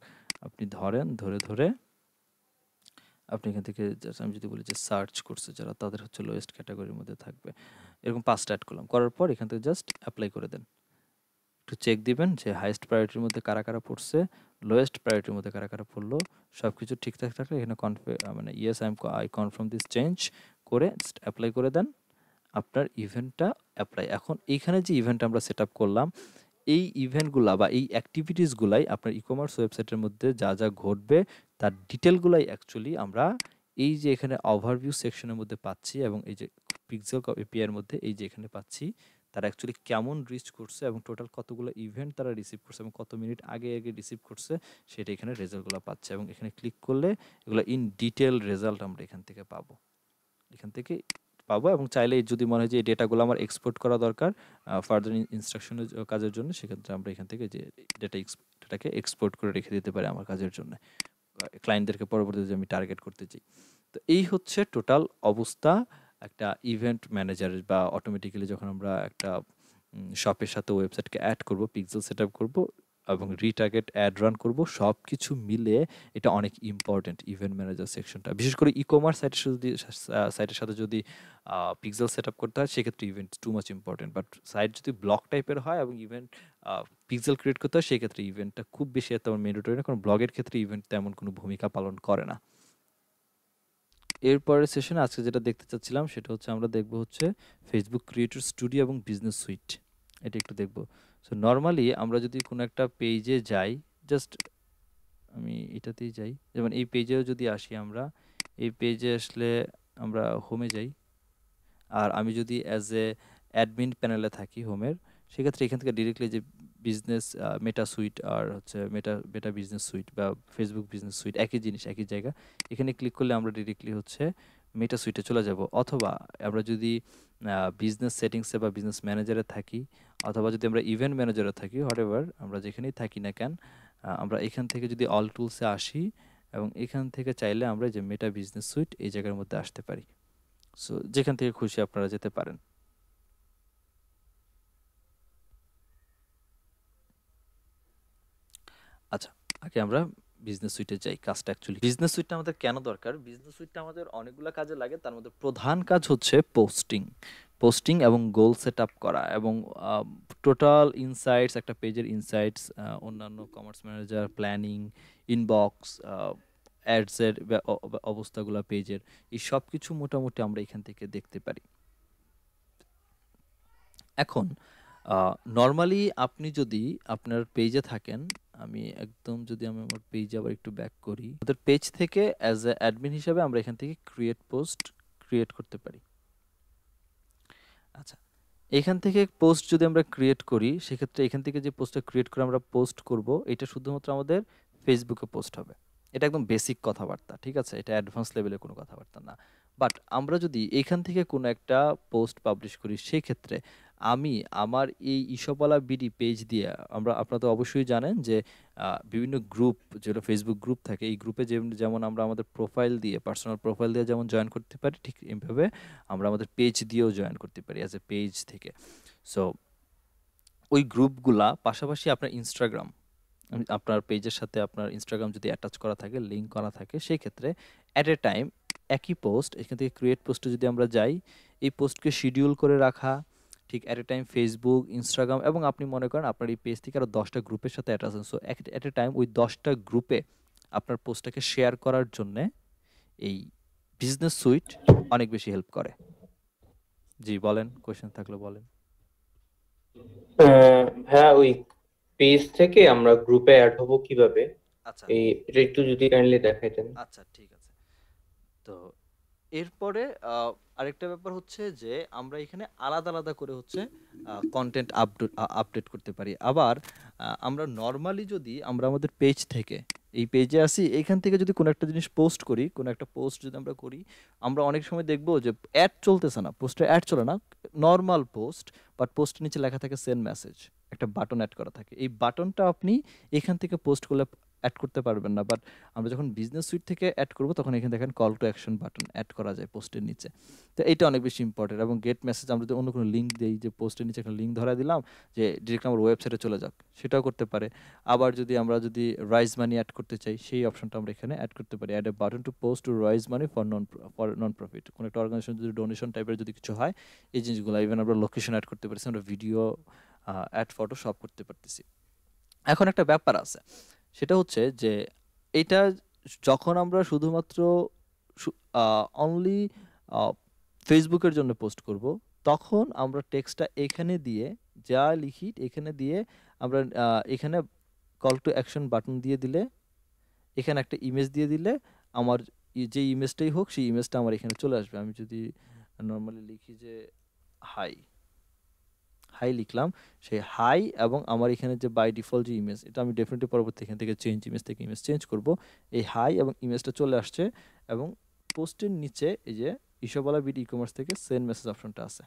Speaker 1: আপনি ধরেন, ধরে আপনি এখান থেকে আমি যদি বলি যে সার্চ করছে যারা, তাদের হচ্ছে লোয়েস্ট ক্যাটাগরির মধ্যে থাকবে। এরকম 5টা অ্যাড করলাম, করার পর এখান থেকে জাস্ট অ্যাপ্লাই করে দেন। একটু চেক দিবেন যে হাইয়েস্ট প্রায়োরিটির মধ্যে কারা কারা পড়ছে, লোয়েস্ট প্রায়োরিটির মধ্যে কারা কারা পড়লো, সব কিছু ঠিকঠাক থাকলে এখানে মানে yes I confirm this change করে অ্যাপ্লাই করে দেন, আপনার ইভেন্টটা অ্যাপ্লাই। এখন এইখানে যে ইভেন্ট আমরা সেট আপ করলাম, এই ইভেন্টগুলা বা এই অ্যাক্টিভিটিসগুলাই আপনার ই কমার্স ওয়েবসাইটের মধ্যে যা যা ঘটবে তার ডিটেলগুলাই অ্যাকচুয়ালি আমরা এই যে এখানে ওভারভিউ সেকশনের মধ্যে পাচ্ছি, এবং এই যে পিক্সেল এপিআইয়ের মধ্যে এই যে এখানে পাচ্ছি তারা অ্যাকচুয়ালি কেমন রিচ করছে এবং টোটাল কতগুলো ইভেন্ট তারা রিসিভ করছে এবং কত মিনিট আগে আগে রিসিভ করছে, সেটা এখানে রেজাল্টগুলো পাচ্ছে। এবং এখানে ক্লিক করলে এগুলো ইন ডিটেল রেজাল্ট আমরা এখান থেকে পাবো, এবং চাইলে যদি মনে হয় যে এই ডেটাগুলো আমার এক্সপোর্ট করা দরকার ফার্দার ইনস্ট্রাকশনের কাজের জন্য, সেক্ষেত্রে আমরা এখান থেকে যে ডেটাকে এক্সপোর্ট করে রেখে দিতে পারি আমার কাজের জন্য, ক্লায়েন্টদেরকে পরবর্তীতে যে আমি টার্গেট করতে চাই। তো এই হচ্ছে টোটাল অবস্থা একটা ইভেন্ট ম্যানেজারের, বা অটোমেটিক্যালি যখন আমরা একটা শপের সাথে ওয়েবসাইটকে অ্যাড করব, পিক্সেল সেট আপ করবো এবং রিটার্গেট অ্যাড রান করব, সব কিছু মিলে এটা অনেক ইম্পর্টেন্ট ইভেন্ট ম্যানেজার সেকশনটা। বিশেষ করে ই কমার্স সাইটের সাথে যদি পিক্সেল সেট আপ করতে হয়, সেক্ষেত্রে event too much important. But site যদি ব্লগ টাইপের হয় এবং ইভেন্ট পিক্সেল ক্রিয়েট করতে হয়, সেক্ষেত্রে ইভেন্টটা খুব বেশি তেমন ম্যান্ডেটরি না, কারণ ব্লগের ক্ষেত্রে ইভেন্ট তেমন কোনো ভূমিকা পালন করে না। এরপরের সেশনে আজকে যেটা দেখতে চাচ্ছিলাম সেটা হচ্ছে আমরা দেখব হচ্ছে ফেসবুক ক্রিয়েটর স্টুডিও এবং বিজনেস সুইট, এটা একটু দেখব। সো নর্মালি আমরা যদি কোনো একটা পেজে যাই, জাস্ট আমি এটাতেই যাই, যেমন এই পেজেও যদি আসি, আমরা এই পেজে আসলে আমরা হোমে যাই, আর আমি যদি অ্যাজ এ অ্যাডমিন প্যানেলে থাকি হোমের, সেক্ষেত্রে এখান থেকে ডিরেক্টলি যে বিজনেস মেটা সুইট আর হচ্ছে মেটা বিজনেস সুইট বা ফেসবুক বিজনেস সুইট একই জিনিস একই জায়গা, এখানে ক্লিক করলে আমরা ডিরেক্টলি হচ্ছে মেটা সুইটে চলে যাব। অথবা আমরা যদি বিজনেস সেটিংসে বা বিজনেস ম্যানেজারে থাকি, অথবা যদি আমরা ইভেন্ট ম্যানেজারে থাকি, হোয়াটএভার আমরা যেখানেই থাকি না কেন, আমরা এখান থেকে যদি অল টুলসে আসি এবং এখান থেকে চাইলে আমরা যে মেটা বিজনেস সুইট এই জায়গার মধ্যে আসতে পারি। সো যেখান থেকে খুশি আপনারা যেতে পারেন। আচ্ছা, আগে আমরা বিজনেস সুইটে যাই। কাজটা অ্যাকচুয়ালি বিজনেস সুইটটা আমাদের কেন দরকার? বিজনেস সুইটটা আমাদের অনেকগুলা কাজে লাগে। তার মধ্যে প্রধান কাজ হচ্ছে পোস্টিং। পোস্টিং এবং গোল সেট আপ করা এবং আ টোটাল ইনসাইটস, একটা পেজের ইনসাইটস, অন্যান্য commerce manager, planning, inbox, ads এর অবস্থাগুলা পেজের, এই সবকিছু মোটামুটি আমরা এখান থেকে দেখতে পারি। এখন নরমালি আপনি যদি আপনার পেজে থাকেন, আমি আমার পেজে আবার একটু ব্যাক করি। আমাদের পেজ থেকে অ্যাজ এ অ্যাডমিন হিসাবে আমরা এখান থেকে ক্রিয়েট পোস্ট ক্রিয়েট করতে পারি। আচ্ছা, এখান থেকে পোস্ট যদি আমরা ক্রিয়েট করি, সেক্ষেত্রে এখান থেকে যে পোস্টটা ক্রিয়েট করে আমরা পোস্ট করব, এটা শুধুমাত্র আমাদের ফেসবুকে পোস্ট হবে। এটা একদম বেসিক কথাবার্তা, ঠিক আছে? এটা অ্যাডভান্স লেভেলের কোনো কথাবার্তা না। বাট আমরা যদি এখান থেকে কোনো একটা পোস্ট পাবলিশ করি, সেক্ষেত্রে আমি আমার এই ইসবওয়ালা বিডি পেজ দিয়ে, আপনারা তো অবশ্যই জানেন যে বিভিন্ন গ্রুপ, যেটা ফেসবুক গ্রুপ থাকে, এই গ্রুপে যেমন আমরা আমাদের প্রোফাইল দিয়ে, পার্সোনাল প্রোফাইল দিয়ে যেমন জয়েন করতে পারি, ঠিক এইভাবে আমরা আমাদের পেজ দিয়েও জয়েন করতে পারি অ্যাজ এ পেজ থেকে। সো ওই গ্রুপগুলা পাশাপাশি আপনার ইনস্টাগ্রাম, আপনার পেজের সাথে আপনার ইনস্টাগ্রাম যদি অ্যাটাচ করা থাকে, লিঙ্ক করা থাকে, সেই ক্ষেত্রে অ্যাট এ টাইম একই পোস্ট, এখান থেকে ক্রিয়েট পোস্টে যদি আমরা যাই, এই পোস্টকে শিডিউল করে রাখা, ঠিক at a time Facebook, Instagram, এবং আপনি মনে করেন আপনার এই পেজ থেকে আরও 10টা গ্রুপের সাথে অ্যাটাচ আছে, সো অ্যাট এ টাইম ওই 10টা গ্রুপে আপনার পোস্টটাকে শেয়ার করার জন্যে এই বিজনেস সুইট অনেক বেশি হেল্প করে। জি বলেন, কোয়েশ্চেন থাকলে বলেন।
Speaker 2: হ্যাঁ, ওই পেজ থেকে আমরা গ্রুপে অ্যাড হব কিভাবে?
Speaker 1: আচ্ছা,
Speaker 2: এটা একটু যদি কাইন্ডলি দেখাইতেন।
Speaker 1: আচ্ছা, ঠিক আছে। তো এরপরে আরেকটা ব্যাপার হচ্ছে যে আমরা এখানে আলাদা আলাদা করে হচ্ছে কন্টেন্ট আপডেট করতে পারি। আবার আমরা নর্মালি যদি আমরা আমাদের পেজ থেকে, এই পেজে আসি, এইখান থেকে যদি কোনো একটা জিনিস পোস্ট করি, কোনো একটা পোস্ট যদি আমরা করি, আমরা অনেক সময় দেখবো যে অ্যাড চলতেছে না, পোস্টে অ্যাড চলে না, নর্মাল পোস্ট, বাট পোস্টের নিচে লেখা থাকে সেন্ড মেসেজ, একটা বাটন অ্যাড করা থাকে। এই বাটনটা আপনি এখান থেকে পোস্ট করলে অ্যাড করতে পারবেন না, বাট আমরা যখন বিজনেস সুইট থেকে অ্যাড করব, তখন এখানে দেখেন call to action button add করা যায় পোস্টের নিচে। তো এইটা অনেক বেশি ইম্পর্টেন্ট। এবং গেট মেসেজ, আমরা যদি অন্য কোনো লিঙ্ক দিই, যে পোস্টের নিচে একটা লিঙ্ক ধরা দিলাম যে ডিরেক্ট আমার ওয়েবসাইটে চলে যাক, সেটাও করতে পারে। আবার আমরা যদি রাইজ মানি অ্যাড করতে চাই, সেই অপশনটা আমরা এখানে অ্যাড করতে পারি, add a button to post to raise money for non profit. কোনো একটা অর্গানাইজেশন যদি ডোনেশন টাইপের যদি কিছু হয়, এই জিনিসগুলো, ইভেন আমরা লোকেশন অ্যাড করতে পারছি, আমরা ভিডিও অ্যাড, ফটো সব করতে পারতেছি। এখন একটা ব্যাপার আছে, সেটা হচ্ছে যে এটা যখন আমরা শুধুমাত্র অনলি ফেসবুকের জন্য পোস্ট করব, তখন আমরা টেক্সটটা এখানে দিয়ে, যা লিখি এখানে দিয়ে, আমরা এখানে কল টু অ্যাকশন বাটন দিয়ে দিলে, এখানে একটা ইমেজ দিয়ে দিলে, আমার যে ইমেজটাই হোক, সেই ইমেজটা আমার এখানে চলে আসবে। আমি যদি নর্মালি লিখি যে হাই, হাই লিখলাম, সেই হাই, এবং আমার এখানে যে বাই ডিফল্ট যে ইমেজ, এটা আমি ডেফিনেটলি পরবর্তী এখান থেকে ইমেজ থেকে ইমেজ চেঞ্জ করব, এই হাই এবং ইমেজটা চলে আসছে। এবং পোস্টের নিচে এই যে ইসবওয়ালা বিড ই কমার্স থেকে সেন্ড মেসেজ অপশনটা আছে।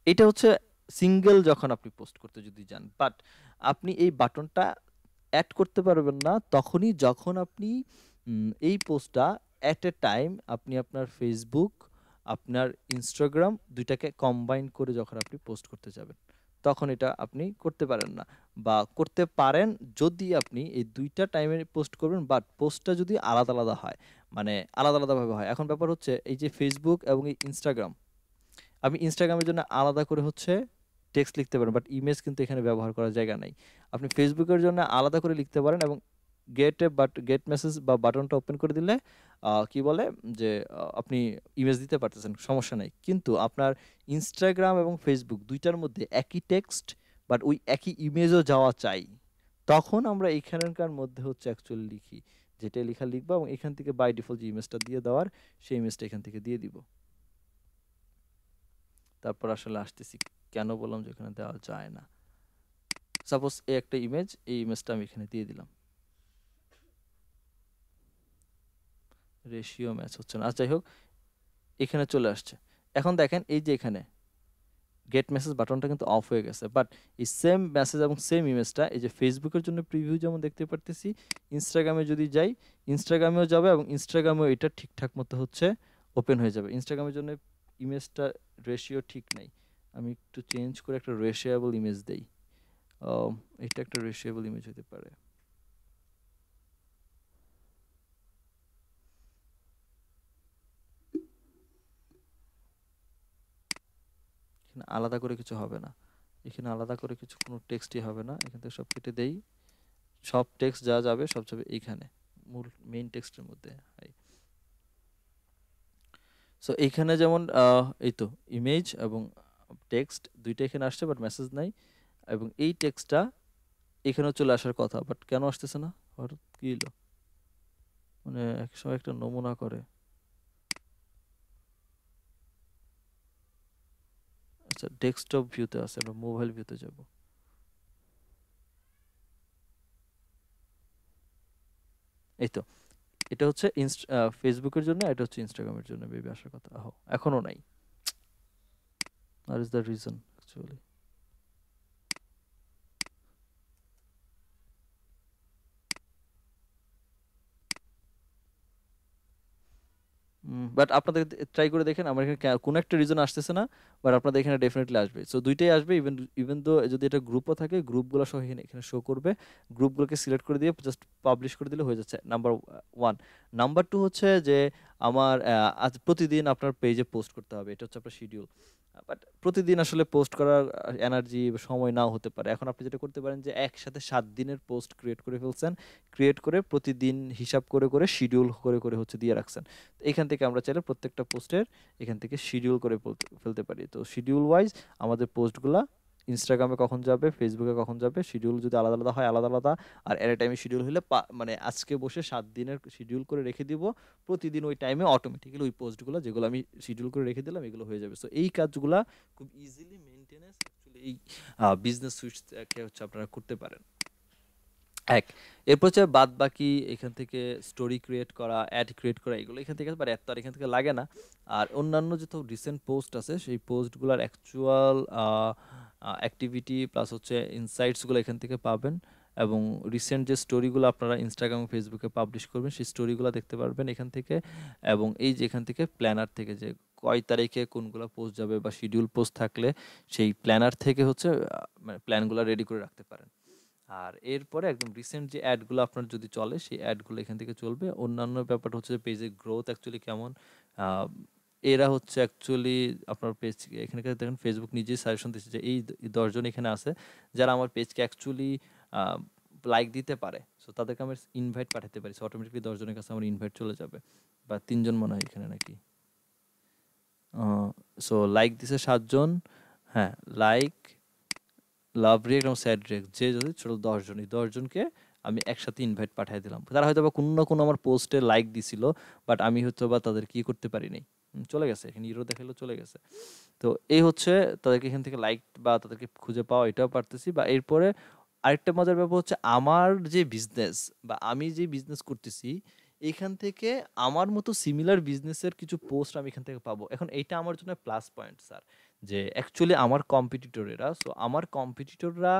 Speaker 1: এটা হচ্ছে সিঙ্গেল যখন আপনি পোস্ট করতে যদি যান, বাট আপনি এই বাটনটা অ্যাড করতে পারবেন না তখনই যখন আপনি এই পোস্টটা অ্যাট এ টাইম আপনি আপনার ফেসবুক, আপনার ইনস্টাগ্রাম, দুইটাকে কম্বাইন করে যখন আপনি পোস্ট করতে যাবেন, তখন এটা আপনি করতে পারেন না। বা করতে পারেন যদি আপনি এই দুইটা টাইমে পোস্ট করবেন, বাট পোস্টটা যদি আলাদা আলাদা হয়, মানে আলাদা আলাদাভাবে হয়। এখন ব্যাপার হচ্ছে এই যে ফেসবুক এবং এই ইনস্টাগ্রাম, আমি ইনস্টাগ্রামের জন্য আলাদা করে হচ্ছে টেক্সট লিখতে পারেন, বাট ইমেজ কিন্তু এখানে ব্যবহার করার জায়গা নাই। আপনি ফেসবুকের জন্য আলাদা করে লিখতে পারেন, এবং গেট মেসেজ বা বাটনটা ওপেন করে দিলে কি বলে যে আপনি ইমেজ দিতে পারতেছেন, সমস্যা নাই। কিন্তু আপনার ইনস্টাগ্রাম এবং ফেসবুক দুইটার মধ্যে একই টেক্সট, বাট ওই একই ইমেজও যাওয়া চাই, তখন আমরা এইখানকার মধ্যে হচ্ছে অ্যাকচুয়ালি লিখি, যেটা লেখা লিখবো, এবং এখান থেকে বাই ডিফল্ট যে ইমেজটা দিয়ে দেওয়ার, সেই ইমেজটা এখান থেকে দিয়ে দিব। তারপর আসলে আসতেছি কেন বললাম যে এখানে দেওয়া যায় না। সাপোজ এই একটা ইমেজ, এই ইমেজটা আমি এখানে দিয়ে দিলাম, রেশিও ম্যাচ হচ্ছে না। যাই হোক, এখানে চলে আসছে। এখন দেখেন এই যে এখানে গেট মেসেজ বাটনটা কিন্তু অফ হয়ে গেছে, বাট এই সেম মেসেজ এবং সেম ইমেজটা এই যে ফেসবুকের জন্য প্রিভিউ যেমন দেখতে পারতেছি, ইনস্টাগ্রামে যদি যাই, ইনস্টাগ্রামেও যাবে, এবং ইনস্টাগ্রামেও এটা ঠিকঠাক মতো হচ্ছে ওপেন হয়ে যাবে। ইনস্টাগ্রামের জন্য ইমেজটা রেশিও ঠিক নাই, আমি একটু চেঞ্জ করে একটা রেশিয়েবল ইমেজ দেই, এটা একটা রেশিয়েবল ইমেজ হতে পারে। এখানে আলাদা করে কিছু হবে না, এখানে আলাদা করে কিছু কোনো টেক্সটই হবে না, এখান থেকে সব কেটে দেই, সব টেক্সট যা যাবে সব যাবে এইখানে মূল মেইন টেক্সটের মধ্যে। সো এইখানে যেমন এই তো ইমেজ এবং টেক্সট দুইটা এখানে আসছে, বাট মেসেজ নাই, এবং এই টেক্সটটা এখানেও চলে আসার কথা, বাট কেন আসতেছে না, হঠাৎ কি হলো, মানে এক সময় একটা নমুনা করে। আচ্ছা, ডেস্কটপ ভিউতে আছে, আমরা মোবাইল ভিউতে যাব। এই তো এটা হচ্ছে ফেসবুকের জন্য, এটা হচ্ছে ইনস্টাগ্রামের জন্য বেবি আসার কথা, এখনো নাই। আর is the reason actually. But আপনাদের ট্রাই করে দেখেন, আমার এখানে কোনো একটা রিজন আসতেছে না, বাট আপনাদের এখানে ডেফিনেটলি আসবে। সো দুইটাই আসবে, ইভেন ইভেন দো যদি এটা গ্রুপও থাকে, গ্রুপগুলো সহ এখানে এখানে শো করবে। গ্রুপগুলোকে সিলেক্ট করে দিয়ে জাস্ট পাবলিশ করে দিলে হয়ে যাচ্ছে, নাম্বার ওয়ান। নাম্বার টু হচ্ছে যে আমার আজ প্রতিদিন আপনার পেজে পোস্ট করতে হবে, এটা হচ্ছে আপনার শিডিউল। বাট প্রতিদিন আসলে পোস্ট করার এনার্জি সময় নাও হতে পারে। এখন আপনি যেটা করতে পারেন যে একসাথে 7 দিনের পোস্ট ক্রিয়েট করে ফেলছেন, ক্রিয়েট করে প্রতিদিন হিসাব করে করে শিডিউল করে করে হচ্ছে দিয়ে রাখছেন। তো এখান থেকে আমরা চাইলে প্রত্যেকটা পোস্টের এখান থেকে শিডিউল করে ফেলতে পারি। তো শিডিউল ওয়াইজ আমাদের পোস্টগুলা ইনস্টাগ্রামে কখন যাবে, ফেসবুকে কখন যাবে, শিডিউল যদি আলাদা আলাদা হয় আলাদা আলাদা, আর এট এ টাইমে শিডিউল হলে মানে আজকে বসে 7 দিনের শিডিউল করে রেখে দিব, প্রতিদিন ওই টাইমে অটোমেটিক্যালি ওই পোস্টগুলো যেগুলো আমি শিডিউল করে রেখে দিলাম এগুলো হয়ে যাবে। সো এই কাজগুলা খুব ইজিলি মেনটেনেন্স অ্যাকচুয়ালি এই বিজনেস সুইচকে হচ্ছে আপনারা করতে পারেন। এক, এরপর হচ্ছে বাদ বাকি এখান থেকে স্টোরি ক্রিয়েট করা, অ্যাড ক্রিয়েট করা, এগুলো এখান থেকে, বাট এত আর এখান থেকে লাগে না। আর অন্যান্য যত রিসেন্ট পোস্ট আছে সেই পোস্টগুলোর অ্যাকচুয়াল অ্যাক্টিভিটি প্লাস হচ্ছে ইনসাইটসগুলো এখান থেকে পাবেন, এবং রিসেন্ট যে স্টোরিগুলো আপনারা ইনস্টাগ্রাম ফেসবুকে পাবলিশ করবেন সেই স্টোরিগুলো দেখতে পারবেন এখান থেকে। এবং এই যে এখান থেকে প্ল্যানার থেকে যে কয় তারিখে কোনগুলো পোস্ট যাবে বা শিডিউল পোস্ট থাকলে সেই প্ল্যানার থেকে হচ্ছে মানে প্ল্যানগুলো রেডি করে রাখতে পারেন। আর এরপরে একদম রিসেন্ট যে অ্যাডগুলো আপনার যদি চলে সেই অ্যাডগুলো এখান থেকে চলবে। অন্যান্য ব্যাপারটা হচ্ছে পেজের গ্রোথ অ্যাকচুয়ালি কেমন, আহ, এরা হচ্ছে অ্যাকচুয়ালি আপনার পেজ এখানে দেখেন ফেসবুক নিজেই সাজেশন দিচ্ছে যে এই 10 জন এখানে আছে যারা আমার পেজকে অ্যাকচুয়ালি লাইক দিতে পারে। সো তাদেরকে আমি ইনভাইট পাঠাতে পারি, সো অটোমেটিকলি 10 জনের কাছে আমার ইনভাইট চলে যাবে, বা 3 জন মনে হয় এখানে নাকি। সো লাইক দিছে 7 জন, হ্যাঁ লাইক, লাভ রিয়েক্ট এবং স্যাড রিয়েক্ট যে যদি ছোট 10 জন, এই 10 জনকে আমি একসাথে ইনভাইট পাঠিয়ে দিলাম। তারা হয়তো বা কোনো না কোনো আমার পোস্টে লাইক দিছিল, বাট আমি হয়তো বা তাদের কি করতে পারি নাই, চলে গেছে এখানে ইরো দেখালো চলে গেছে। তো এই হচ্ছে তাদেরকে এখান থেকে লাইক বা তাদেরকে খুঁজে পাওয়া, এটাও পারতেছি। বা এরপরে আরেকটা মজার ব্যাপার হচ্ছে আমার যে বিজনেস বা আমি যে বিজনেস করতেছি এখান থেকে আমার মতো সিমিলার বিজনেসের কিছু পোস্ট আমি এখান থেকে পাবো। এখন এইটা আমার জন্য প্লাস পয়েন্ট স্যার, যে অ্যাকচুয়ালি আমার কম্পিটিটরেরা, সো আমার কম্পিটিটররা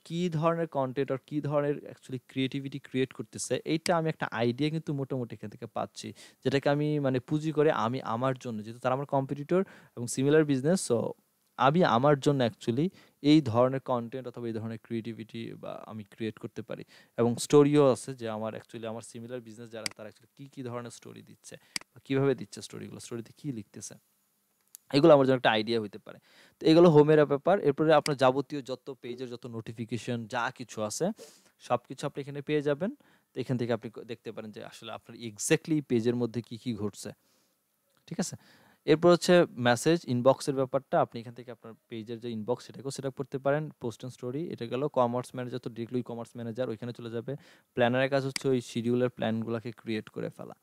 Speaker 1: কী ধরনের কন্টেন্ট আর কী ধরনের অ্যাকচুয়ালি ক্রিয়েটিভিটি ক্রিয়েট করতেছে, এইটা আমি একটা আইডিয়া কিন্তু মোটামুটি এখান থেকে পাচ্ছি, যেটাকে আমি মানে পুঁজি করে আমি আমার জন্য, যেহেতু তারা আমার কম্পিটিটর এবং সিমিলার বিজনেস, সো আমি আমার জন্য অ্যাকচুয়ালি এই ধরনের কন্টেন্ট অথবা এই ধরনের ক্রিয়েটিভিটি বা আমি ক্রিয়েট করতে পারি। এবং স্টোরিও আছে যে আমার অ্যাকচুয়ালি আমার সিমিলার বিজনেস যারা তারা অ্যাকচুয়ালি কী কী ধরনের স্টোরি দিচ্ছে বা কীভাবে দিচ্ছে স্টোরিগুলো, স্টোরিতে কী লিখতেছে, এগুলো আমার জন্য একটা আইডিয়া হইতে পারে। তো এগুলো হোমের ব্যাপার। এরপরে আপনার যাবতীয় যত পেজের যত নোটিফিকেশন যা কিছু আছে সব কিছু আপনি এখানে পেয়ে যাবেন। তো এখান থেকে আপনি দেখতে পারেন যে আসলে আপনার এক্স্যাক্টলি পেজের মধ্যে কি কি ঘটছে, ঠিক আছে। এরপর হচ্ছে মেসেজ ইনবক্সের ব্যাপারটা, আপনি এখান থেকে আপনার পেজের যে ইনবক্স সেটাকেও সেট আপ করতে পারেন। পোস্ট অ্যান্ড স্টোরি এটা গেল। কমার্স ম্যানেজার তো ডিরেক্টলি কমার্স ম্যানেজার ওইখানে চলে যাবে। প্ল্যানারের কাজ হচ্ছে ওই শিডিউলের প্ল্যানগুলোকে ক্রিয়েট করে ফেলা,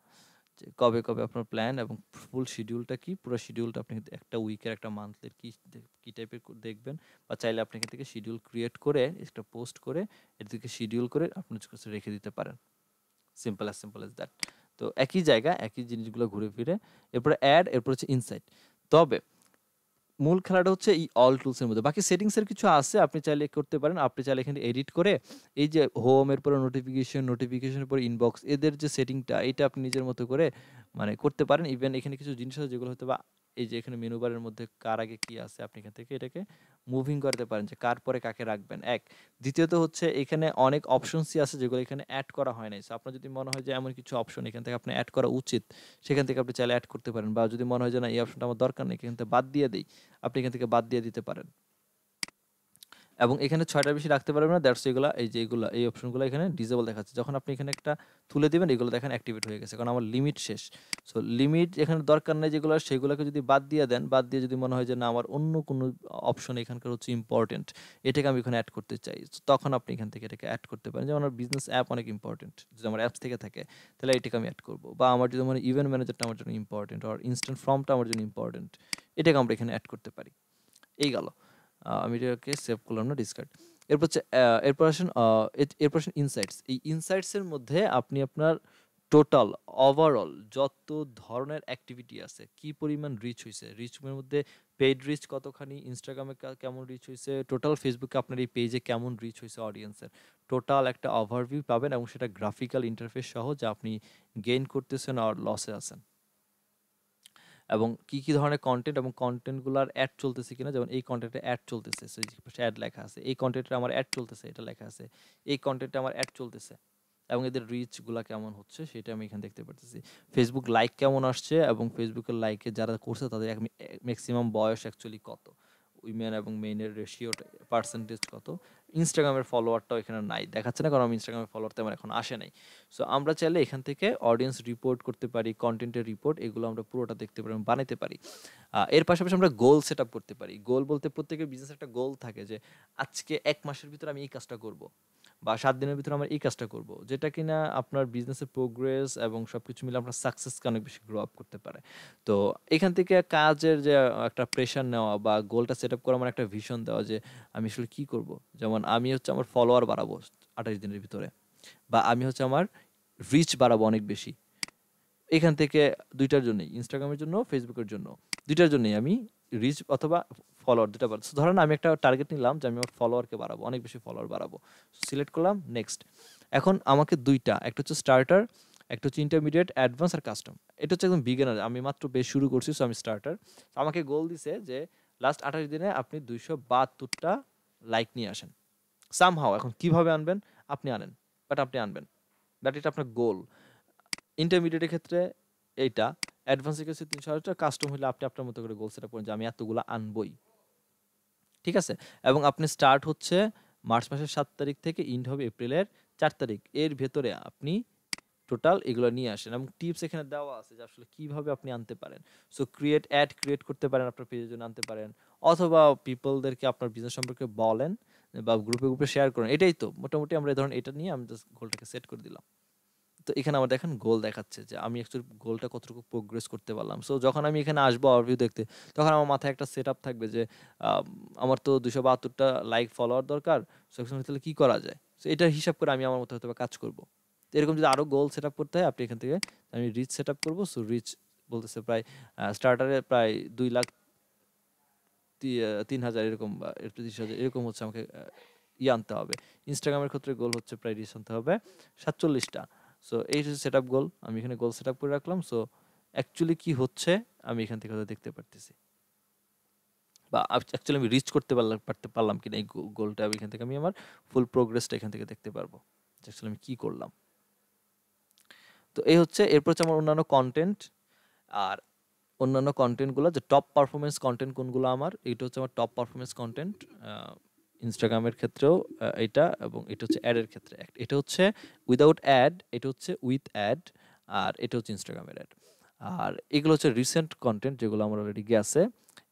Speaker 1: যে কবে কবে আপনার প্ল্যান এবং ফুল শিডিউলটা কি, পুরো শিডিউলটা আপনি একটা উইকের একটা মান্থের কি কি টাইপের দেখবেন, বা চাইলে আপনি এখান থেকে শিডিউল ক্রিয়েট করে একটা পোস্ট করে এদিকে শিডিউল করে আপনার কাছে রেখে দিতে পারেন। Simple as that. তো একই জায়গা একই জিনিসগুলো ঘুরে ফিরে। এরপরে অ্যাড, এরপর হচ্ছে ইনসাইট। তবে মূল খেলাটা হচ্ছে এই অল টুলসের মধ্যে। বাকি সেটিংসের কিছু আছে আপনি চাইলে করতে পারেন। আপনি চাইলে এখানে এডিট করে এই যে হোম এর পরে নোটিফিকেশন, নোটিফিকেশনের পরে ইনবক্স, এদের যে সেটিংটা এটা আপনি নিজের মতো করে মানে করতে পারেন। ইভেন এখানে কিছু জিনিস আছে যেগুলো হয়তো বা এই যে এখানে মেনু বারের মধ্যে কার আগে কি আছে আপনি এখান থেকে এটাকে মুভিং করতে পারেন যে কার পরে কাকে রাখবেন এক। দ্বিতীয়ত হচ্ছে এখানে অনেক অপশনসই আছে যেগুলো এখানে অ্যাড করা হয় নাই। সো আপনার যদি মনে হয় যে এমন কিছু অপশন এখান থেকে আপনি অ্যাড করা উচিত, সেখান থেকে আপনি চাইলে অ্যাড করতে পারেন। বা যদি মনে হয় যে না এই অপশনটা আমার দরকার নেই, এখান থেকে বাদ দিয়ে দেই, আপনি এখান থেকে বাদ দিয়ে দিতে পারেন। এবং এখানে ৬টার বেশি রাখতে পারবেন না। দ্যাটস এগুলা এই যে এগুলা এই অপশনগুলো এখানে ডিসেবল দেখাচ্ছে। যখন আপনি এখানে একটা তুলে দিবেন এগুলো দেখেন অ্যাক্টিভেট হয়ে গেছে। কারণ আমার লিমিট শেষ। সো লিমিট এখানে দরকার নাই যেগুলো সেগুলোকে যদি বাদ দিয়ে দেন, বাদ দিয়ে যদি মনে হয় যে না আমার অন্য কোনো অপশন এখানকার হচ্ছে ইম্পর্টেন্ট, এটাকে আমি এখানে অ্যাড করতে চাই। So তখন আপনি এখান থেকে এটাকে অ্যাড করতে পারেন। যেমন আমার বিজনেস অ্যাপ অনেক ইম্পর্টেন্ট। যদি আমার অ্যাপস থেকে থাকে তাহলে এটাকে আমি অ্যাড করব। বা আমার যদি মনে হয় ইভেন্ট ম্যানেজারটা আমার জন্য ইম্পর্টেন্ট আর ইনস্ট্যান্ট ফর্মটা আমার জন্য ইম্পর্টেন্ট, এটাকে আমরা এখানে অ্যাড করতে পারি। এই গেল। আমি এটাকে সেভ করলাম না, ডিসকার্ড। এরপর হচ্ছে এরপর আসেন ইনসাইটস। এই ইনসাইটসের মধ্যে আপনি আপনার টোটাল ওভারঅল যত ধরনের অ্যাক্টিভিটি আছে, কি পরিমাণ রিচ হইছে, রিচের মধ্যে পেইড রিচ কতখানি, ইনস্টাগ্রামে কেমন রিচ হইছে, টোটাল ফেসবুকে আপনার এই পেজে কেমন রিচ হইছে অডিয়েন্সের, টোটাল একটা ওভারভিউ পাবেন এবং সেটা গ্রাফিক্যাল ইন্টারফেস সহ যা আপনি গেইন করতেছেন আর লসে আছেন। এবং কি, কি ধরনের কনটেন্ট এবং কনটেন্টগুলার অ্যাড চলতেছে কিনা, যেমন এই কনটেন্টে অ্যাড চলতেছে, সো এই যে পাশে অ্যাড লেখা আছে। এই কনটেন্টে আমার অ্যাড চলতেছে, এটা লেখা আছে। এই কনটেন্টে আমার অ্যাড চলতেছে এবং এদের রিচগুলা কেমন হচ্ছে সেটা আমি এখানে দেখতে পারতেছি। ফেসবুক লাইক কেমন আসছে এবং ফেসবুকের লাইকে যারা করছে তাদের ম্যাক্সিমাম বয়স অ্যাকচুয়ালি কত, উইমেন এবং মেনের রেশিওটা পার্সেন্টেজ কত। ইনস্টাগ্রামের ফলোয়ারটাও এখানে নাই, দেখাচ্ছে না কারণ আমি ইনস্টাগ্রামের ফলোয়ার তেমন এখন আসে নাই। সো আমরা চাইলে এখান থেকে অডিয়েন্স রিপোর্ট করতে পারি, কন্টেন্টের রিপোর্ট, এগুলো আমরা পুরোটা দেখতে পারি এবং বানাতে পারি। এর পাশাপাশি আমরা গোল সেট আপ করতে পারি। গোল বলতে প্রত্যেকের বিজনেস একটা গোল থাকে যে আজকে ১ মাসের ভিতরে আমি এই কাজটা করব বা ৭ দিনের ভিতরে আমরা এই কাজটা করব, যেটা কিনা আপনার বিজনেসের প্রোগ্রেস এবং সবকিছু মিলে আপনার সাকসেসকে অনেক বেশি গ্রো আপ করতে পারে। তো এখান থেকে কাজের যে একটা প্রেশার নেওয়া বা গোলটা সেট আপ করা মানে একটা ভিশন দেওয়া যে আমি আসলে কি করব। যেমন আমি হচ্ছে আমার ফলোয়ার বাড়াবো ২৮ দিনের ভিতরে, বা আমি হচ্ছে আমার রিচ বাড়াবো অনেক বেশি। এখান থেকে ২টার জন্যই, ইনস্টাগ্রামের জন্য, ফেসবুকের জন্য, ২টার জন্যই আমি রিচ অথবা ফলোয়ার ২টা বাড়াবো। সো ধরেন আমি একটা টার্গেট নিলাম যে আমি আমার ফলোয়ারকে বাড়াবো, অনেক বেশি ফলোয়ার বাড়াবো। সিলেক্ট করলাম, নেক্সট। এখন আমাকে ২টা, একটা হচ্ছে স্টার্টার, একটা হচ্ছে ইন্টারমিডিয়েট, অ্যাডভান্স আর কাস্টম। এটা হচ্ছে একদম বিগিনার, আমি মাত্র বেশ শুরু করছি, সো আমি স্টার্টার। আমাকে গোল দিছে যে লাস্ট ২৮ দিনে আপনি ২৭২টা লাইক নিয়ে আসেন সামহাও। এখন কিভাবে আনবেন? আপনি আনেন, বাট আপনি আনবেন, বাট এটা আপনার গোল। ইন্টারমিডিয়েটের ক্ষেত্রে এইটা, অ্যাডভান্সের ক্ষেত্রে ৩০০টা, কাস্টম হলে আপনি আপনার মতো করে গোল সেট আপ করেন যে আমি এতগুলো আনবই। ঠিক আছে? এবং আপনি স্টার্ট হচ্ছে মার্চ মাসের ৭ তারিখ থেকে এন্ড হবে এপ্রিলের ৪ তারিখ। এর ভেতরে আপনি টোটাল এগুলো নিয়ে আসেন এবং টিপস এখানে দেওয়া আছে যে আসলে কিভাবে আপনি আনতে পারেন। সো অ্যাড ক্রিয়েট করতে পারেন, আপনার পেজের জন্য আনতে পারেন, অথবা পিপলদেরকে আপনার বিজনেস সম্পর্কে বলেন বা গ্রুপে গ্রুপে শেয়ার করেন। এটাই তো মোটামুটি আমরা ধরুন এটা নিয়ে আমি জাস্ট গোলটাকে সেট করে দিলাম। তো এখানে আমার দেখেন গোল দেখাচ্ছে যে আমি অ্যাকচুয়ালি গোলটা কতটুকু প্রোগ্রেস করতে পারলাম। সো যখন আমি এখানে আসবো ওভারভিউ দেখতে, তখন আমার মাথায় একটা সেটআপ থাকবে যে আমার তো ২৭২টা লাইক ফলোয়ার দরকার। সো তাহলে কি করা যায়? সো এটার হিসাব করে আমি আমার মতো হয়তোবা কাজ করব। তো এরকম যদি আরো গোল সেটআপ করতে হয় আপনি এখান থেকে, আমি রিচ সেটআপ করব। সো রিচ বলতেছে প্রায় স্টার্টারে প্রায় ২,০০,০০০ ৩,০০০ এরকম বা ৩০,০০০ এরকম হচ্ছে আমাকে আনতে হবে। ইনস্টাগ্রামের ক্ষেত্রে গোল হচ্ছে প্রায় রিচ আনতে হবে ৪৭টা। সো এই হচ্ছে সেটআপ গোল। আমি এখানে গোল সেটআপ করে রাখলাম। সো অ্যাকচুয়ালি কি হচ্ছে আমি এখান থেকে হয়তো দেখতে পারতেছি। বা অ্যাকচুয়ালি আমি রিচ করতে পারলাম কিনা এই গোলটা, আমি এখান থেকে আমি আমার ফুল প্রোগ্রেসটা এখান থেকে দেখতে পারবো। যে আসলে আমি কি করলাম। তো এই হচ্ছে, এরপর হচ্ছে আমার অন্যান্য কনটেন্ট। আর অন্যান্য কনটেন্টগুলো যে টপ পারফরমেন্স কনটেন্ট কোনগুলো আমার, এইটা হচ্ছে আমার টপ পারফরমেন্স কনটেন্ট। ইনস্টাগ্রামের ক্ষেত্রেও এটা, এবং এটা হচ্ছে অ্যাডের ক্ষেত্রে। এটা হচ্ছে উইদাউট অ্যাড, এটা হচ্ছে উইথ অ্যাড, আর এটা হচ্ছে ইনস্টাগ্রামের অ্যাড। আর এগুলো হচ্ছে রিসেন্ট কন্টেন্ট যেগুলো আমার অলরেডি গেছে।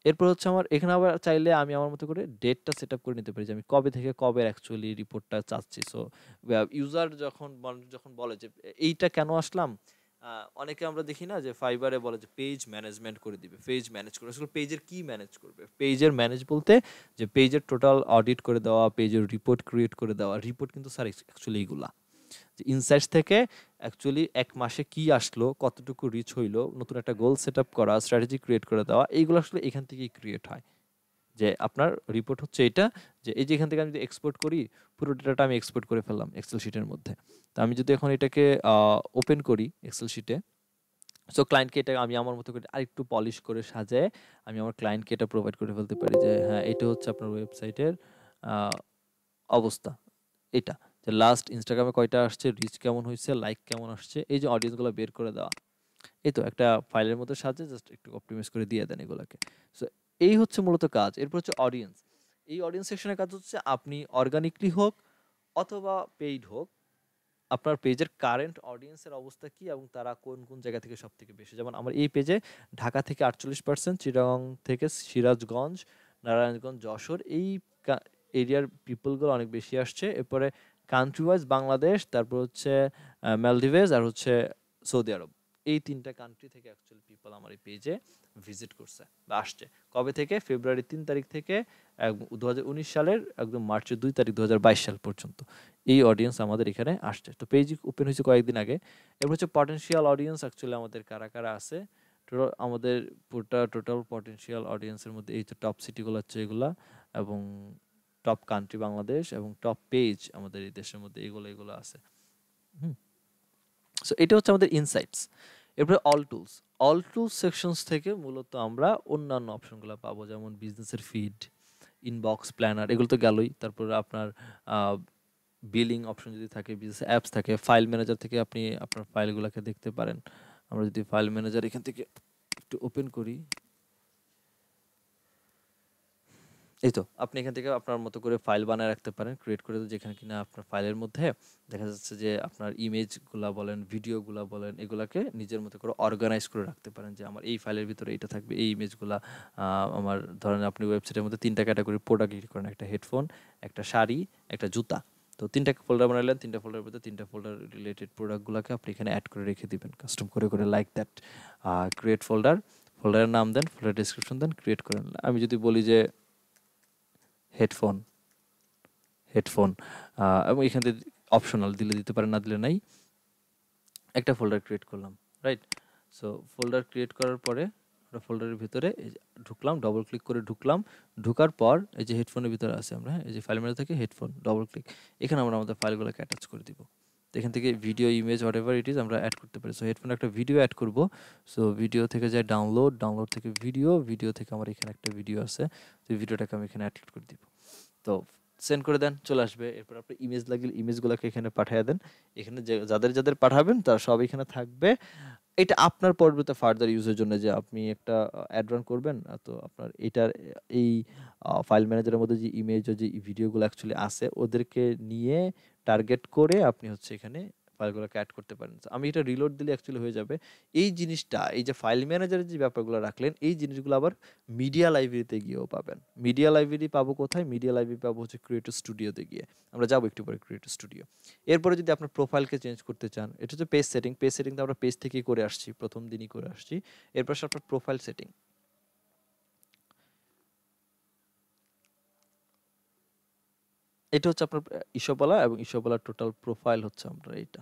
Speaker 1: এরপর হচ্ছে আমার এখানে আবার চাইলে আমি আমার মতো করে ডেটটা সেট আপ করে নিতে পারি যে আমি কবে থেকে কবে অ্যাকচুয়ালি রিপোর্টটা চাচ্ছি। সো ইউজার যখন বলে যে এইটা কেন আসলাম, অনেকে আমরা দেখি না যে ফাইবারে বলে যে পেজ ম্যানেজমেন্ট করে দিবে, পেজ ম্যানেজ করে। আসলে পেজের কি ম্যানেজ করবে? পেজের ম্যানেজ বলতে যে পেজের টোটাল অডিট করে দেওয়া, পেজের রিপোর্ট ক্রিয়েট করে দেওয়া। রিপোর্ট কিন্তু স্যার অ্যাকচুয়ালি এইগুলা যে ইনসাইটস থেকে অ্যাকচুয়ালি ১ মাসে কি আসলো, কতটুকু রিচ হইলো, নতুন একটা গোল সেট আপ করা, স্ট্র্যাটেজি ক্রিয়েট করে দেওয়া, এইগুলো আসলে এখান থেকেই ক্রিয়েট হয়। যে আপনার রিপোর্ট হচ্ছে এটা, যে এই যে এখান থেকে আমি যদি এক্সপোর্ট করি, পুরো ডেটাটা আমি এক্সপোর্ট করে ফেললাম এক্সেল শিটের মধ্যে। তো আমি যদি এখন এটাকে ওপেন করি এক্সেল শিটে, সো ক্লায়েন্টকে এটা আমি আমার মতো করে আরেকটু পলিশ করে সাজায়ে আমি আমার ক্লায়েন্টকে এটা প্রোভাইড করে ফেলতে পারি যে হ্যাঁ, এটা হচ্ছে আপনার ওয়েবসাইটের আ অবস্থা। এটা। যে লাস্ট Instagram এ কয়টা আসছে, রিচ কেমন হইছে, লাইক কেমন আসছে, এই যে অডিয়েন্স গুলা বের করে দেওয়া। এই তো একটা ফাইলের মধ্যে সাজিয়ে জাস্ট একটু অপটিমাইজ করে দিয়ে দেন এগুলাকে। সো এই হচ্ছে মূলত কাজ। এরপর হচ্ছে অডিয়েন্স। এই অডিয়েন্স সেকশনের কাজ হচ্ছে আপনি অর্গানিকলি হোক অথবা পেইড হোক, আপনার পেজের কারেন্ট অডিয়েন্সের অবস্থা কি এবং তারা কোন কোন জায়গা থেকে সবথেকে বেশি। যেমন আমার এই পেজে ঢাকা থেকে 48%, চিটাগং থেকে সিরাজগঞ্জ, নারায়ণগঞ্জ, যশোর এই এরিয়ার পিপলগুলো অনেক বেশি আসছে। এরপরে কান্ট্রি ওয়াইজ বাংলাদেশ, তারপর হচ্ছে মালদ্বীপেস আর হচ্ছে সৌদি আরব। এই ৩টা কান্ট্রি থেকে অ্যাকচুয়ালি পিপল আমার এই পেজে ভিজিট করছে বা আসছে। কবে থেকে? ফেব্রুয়ারি ৩ তারিখ থেকে ২০১৯ সালের একদম মার্চের ২ তারিখ ২০২২ সাল পর্যন্ত এই অডিয়েন্স আমাদের এখানে আসছে। তো পেজ ওপেন হয়েছে কয়েকদিন আগে। এরপর হচ্ছে পটেনশিয়াল অডিয়েন্স অ্যাকচুয়ালি আমাদের কারা কারা আছে। আমাদের টোটাল পটেনশিয়াল অডিয়েন্সের মধ্যে এই যে টপ সিটিগুলো হচ্ছে এগুলা, এবং টপ কান্ট্রি বাংলাদেশ, এবং টপ পেজ আমাদের এই দেশের মধ্যে এগুলো আছে। হুম। সো এটা হচ্ছে আমাদের ইনসাইটস। এরপরে অল টুলস সেকশনস থেকে মূলত আমরা অন্যান্য অপশনগুলো পাবো, যেমন বিজনেসের ফিড, ইনবক্স, প্ল্যানার, এগুলো তো গেলই। তারপরে আপনার বিলিং অপশন যদি থাকে, বিজনেস অ্যাপস থাকে, ফাইল ম্যানেজার থেকে আপনি আপনার ফাইলগুলোকে দেখতে পারেন। আমরা যদি ফাইল ম্যানেজার এখান থেকে একটু ওপেন করি, এই তো আপনি এখান থেকে আপনার মতো করে ফাইল বানায় রাখতে পারেন, ক্রিয়েট করে, যেখানে কিনা আপনার ফাইলের মধ্যে দেখা যাচ্ছে যে আপনার ইমেজগুলা বলেন, ভিডিওগুলা বলেন, এগুলাকে নিজের মতো করে অর্গানাইজ করে রাখতে পারেন যে আমার এই ফাইলের ভিতরে এটা থাকবে, এই ইমেজগুলা আমার ধরেন আপনি ওয়েবসাইটের মধ্যে 3টা ক্যাটাগরি প্রোডাক্ট ইউজ করেন, একটা হেডফোন, একটা শাড়ি, একটা জুতা। তো 3টা ফোল্ডার বানালেন, 3টা ফোল্ডারের ভিতরে 3টা ফোল্ডার রিলেটেড প্রোডাক্টগুলোকে আপনি এখানে অ্যাড করে রেখে দিবেন কাস্টম করে করে, লাইক দ্যাট। ক্রিয়েট ফোল্ডার, ফোল্ডারের নাম দেন, ফোল্ডার ডেসক্রিপশন দেন, ক্রিয়েট করেন। আমি যদি বলি যে হেডফোন, হেডফোন, এবং এখান থেকে অপশনাল দিলে দিতে পারেন, না দিলে নাই। একটা ফোল্ডার ক্রিয়েট করলাম, রাইট? সো ফোল্ডার ক্রিয়েট করার পরে আমরা ফোল্ডারের ভিতরে ঢুকলাম, ডবল ক্লিক করে ঢুকলাম। ঢুকার পর এই যে হেডফোনের ভিতরে আছে আমরা, এই যে ফাইল মেনু থেকে হেডফোন, ডবল ক্লিক, এখানে আমরা আমাদের ফাইলগুলোকে অ্যাটাচ করে দিব। তো এখান থেকে video, image, what ever it is আমরা অ্যাড করতে পারি। সো হেডফোনে একটা ভিডিও অ্যাড করব। সো ভিডিও থেকে যায় ডাউনলোড, ডাউনলোড থেকে ভিডিও, ভিডিও থেকে আমার এখানে একটা ভিডিও আছে, তো ভিডিওটাকে আমি এখানে অ্যাড করে দিব। তো সেন্ড করে দেন, চলে আসবে। এরপর আপনি ইমেজ লাগলে ইমেজগুলোকে এখানে পাঠিয়ে দেন। এখানে যাদের যাদের পাঠাবেন তারা সব এখানে থাকবে। এটা আপনার পরবর্তীতে ফার্দার ইউজের জন্য, যে আপনি একটা অ্যাড রান করবেন, তো আপনার এটার এই ফাইল ম্যানেজারের মধ্যে যে ইমেজ ও যে ভিডিওগুলো অ্যাকচুয়ালি আছে ওদেরকে নিয়ে টার্গেট করে আপনি হচ্ছে এখানে ফাইলগুলোকে অ্যাড করতে পারেন। So, আমি এটা রিলোড দিলে অ্যাকচুয়ালি হয়ে যাবে। এই জিনিসটা, এই যে ফাইল ম্যানেজারের যে ব্যাপারগুলো রাখলেন, এই জিনিসগুলো আবার মিডিয়া লাইব্রেরিতে গিয়েও পাবেন। মিডিয়া লাইব্রেরি পাবো কোথায়? মিডিয়া লাইব্রেরি পাবো হচ্ছে ক্রিয়েটর স্টুডিওতে গিয়ে। আমরা যাবো একটু পরে ক্রিয়েটর স্টুডিও। এরপরে যদি আপনার প্রোফাইলকে চেঞ্জ করতে চান, এটা হচ্ছে পেজ সেটিং। পেজ সেটিং তো আমরা পেজ থেকেই করে আসছি, প্রথম দিনই করে আসছি। এরপর আসে আপনার প্রোফাইল সেটিং। এটা হচ্ছে আপনার ইস্যুওয়ালা, এবং ইস্যুওয়ালার টোটাল প্রোফাইল হচ্ছে আপনার এইটা।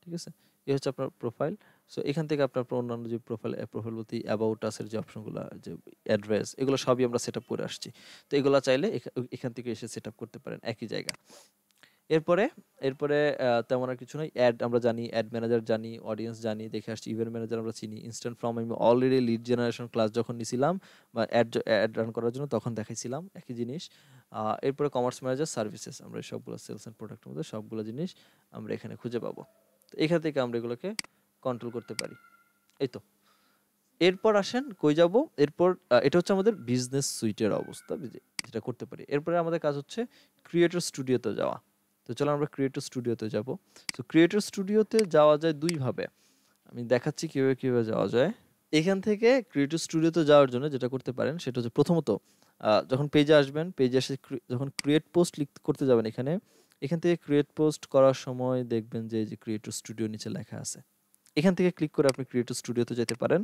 Speaker 1: ঠিক আছে? এই হচ্ছে আপনার প্রোফাইল। সো এখান থেকে আপনার অন্যান্য যে প্রোফাইল বলতে অ্যাবাউট আস এর যে অপশনগুলো, যে অ্যাড্রেস, এগুলো সবই আমরা সেটআপ করে আসছি। তো এগুলা চাইলে এখান থেকে এসে সেটআপ করতে পারেন একই জায়গা। এরপরে এরপরে তেমন আর কিছু নাই। অ্যাড আমরা জানি, অ্যাড ম্যানেজার জানি, অডিয়েন্স জানি, দেখে আসছি। ইভেন্ট ম্যানেজার আমরা চিনি। ইনস্ট্যান্ট ফর্ম আমি অলরেডি লিড জেনারেশন ক্লাস যখন নিছিলাম বা অ্যাড রান করার জন্য তখন দেখাইছিলাম একই জিনিস। এরপরে কমার্স ম্যানেজার, সার্ভিসেস, আমরা সবগুলো সেলস অ্যান্ড প্রোডাক্টের মধ্যে সবগুলো জিনিস আমরা এখানে খুঁজে পাবো। তো এখান থেকে আমরা এগুলোকে কন্ট্রোল করতে পারি। এই তো। এরপর আসেন কই যাব? এরপর এটা হচ্ছে আমাদের বিজনেস সুইটের অবস্থা, যেটা করতে পারি। এরপরে আমাদের কাজ হচ্ছে ক্রিয়েটর স্টুডিওতে যাওয়া। তো চলো আমরা ক্রিয়েটর স্টুডিওতে যাব। সো ক্রিয়েটর স্টুডিওতে যাওয়া যায় ২ ভাবে। আমি দেখাচ্ছি কিভাবে যাওয়া যায়। এখান থেকে ক্রিয়েটর স্টুডিওতে যাওয়ার জন্য যেটা করতে পারেন সেটা হচ্ছে, প্রথমত যখন পেজে আসবেন, পেজে এসে যখন ক্রিয়েট পোস্ট করতে যাবেন, এখান থেকে ক্রিয়েট পোস্ট করার সময় দেখবেন যে এই যে ক্রিয়েটর স্টুডিও নিচে লেখা আছে। এখান থেকে ক্লিক করে আপনি ক্রিয়েটর স্টুডিওতে যেতে পারেন।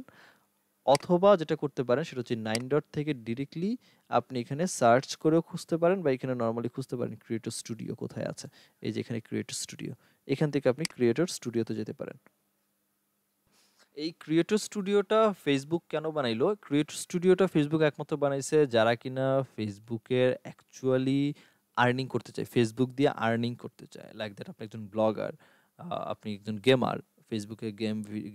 Speaker 1: অথবা যেটা করতে পারেন সেটা হচ্ছে 9 ডট থেকে ডিরেক্টলি আপনি এখানে সার্চ করেও খুঁজতে পারেন, বা এখানে নরমালি খুঁজতে পারেন ক্রিয়েটর স্টুডিও কোথায় আছে। এই যে এখানে ক্রিয়েটর স্টুডিও, এখান থেকে আপনি ক্রিয়েটর স্টুডিওতে যেতে পারেন। এই ক্রিয়েটর স্টুডিওটা ফেসবুক কেন বানাইলো? ক্রিয়েটর স্টুডিওটা ফেসবুক একমাত্র বানাইছে যারা কিনা ফেসবুকের অ্যাকচুয়ালি আর্নিং করতে চায়, ফেসবুক দিয়ে আর্নিং করতে চায়। লাইক দ্যাট আপনি একজন ব্লগার, আপনি একজন গেমার, ফেসবুকে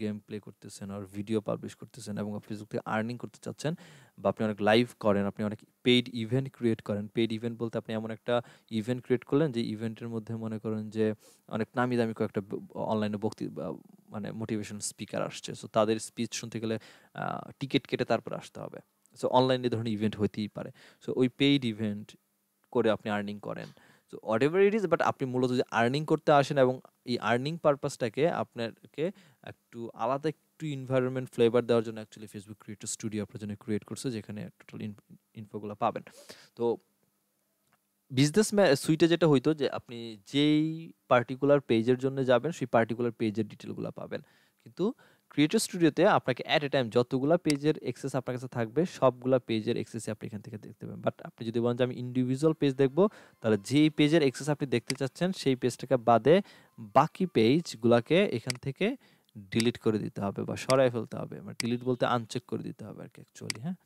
Speaker 1: গেম প্লে করতেছেন আর ভিডিও পাবলিশ করতেছেন এবং ফেসবুক থেকে আর্নিং করতে চাচ্ছেন, বা আপনি অনেক লাইভ করেন, আপনি অনেক পেইড ইভেন্ট ক্রিয়েট করেন। পেইড ইভেন্ট বলতে আপনি এমন একটা ইভেন্ট ক্রিয়েট করলেন যে ইভেন্টের মধ্যে মনে করেন যে অনেক নামি দামি কয়েকটা অনলাইনে মানে মোটিভেশন স্পিকার আসছে, সো তাদের স্পিচ শুনতে গেলে টিকিট কেটে তারপর আসতে হবে। সো অনলাইনে ধরনের ইভেন্ট হইতেই পারে। সো ওই পেইড ইভেন্ট করে আপনি আর্নিং করেন। So what ever it is, but আপনি মূলত যে আর্নিং করতে আসেন এবং এই আর্নিং পারপাসটাকে আপনাকে একটু আলাদা একটু এনভায়রনমেন্ট ফ্লেভার দেওয়ার জন্য অ্যাকচুয়ালি ফেসবুক ক্রিয়েটর স্টুডিও আপনার জন্য ক্রিয়েট করছে, যেখানে টোটাল ইনফোগুলো পাবেন। তো বিজনেস সুইটে যেটা হইতো যে আপনি যেই পার্টিকুলার পেজের জন্য যাবেন সেই পার্টিকুলার পেজের ডিটেলগুলো পাবেন, কিন্তু ক্রিয়েটর স্টুডিওতে আপনাকে অ্যাট এ টাইম যতগুলা পেজের এক্সেস আপনার কাছে থাকবে সবগুলা পেজের এক্সেসই আপনি এখান থেকে দেখতে পাবেন। বাট আপনি যদি বলেন যে আমি ইন্ডিভিজুয়াল পেজ দেখবো, তাহলে যেই পেজের এক্সেস আপনি দেখতে চাচ্ছেন সেই পেজটাকে বাদে বাকি পেজগুলাকে এখান থেকে ডিলিট করে দিতে হবে বা সরাই ফেলতে হবে। মানে ডিলিট বলতে আনচেক করে দিতে হবে আর কি অ্যাকচুয়ালি। হ্যাঁ,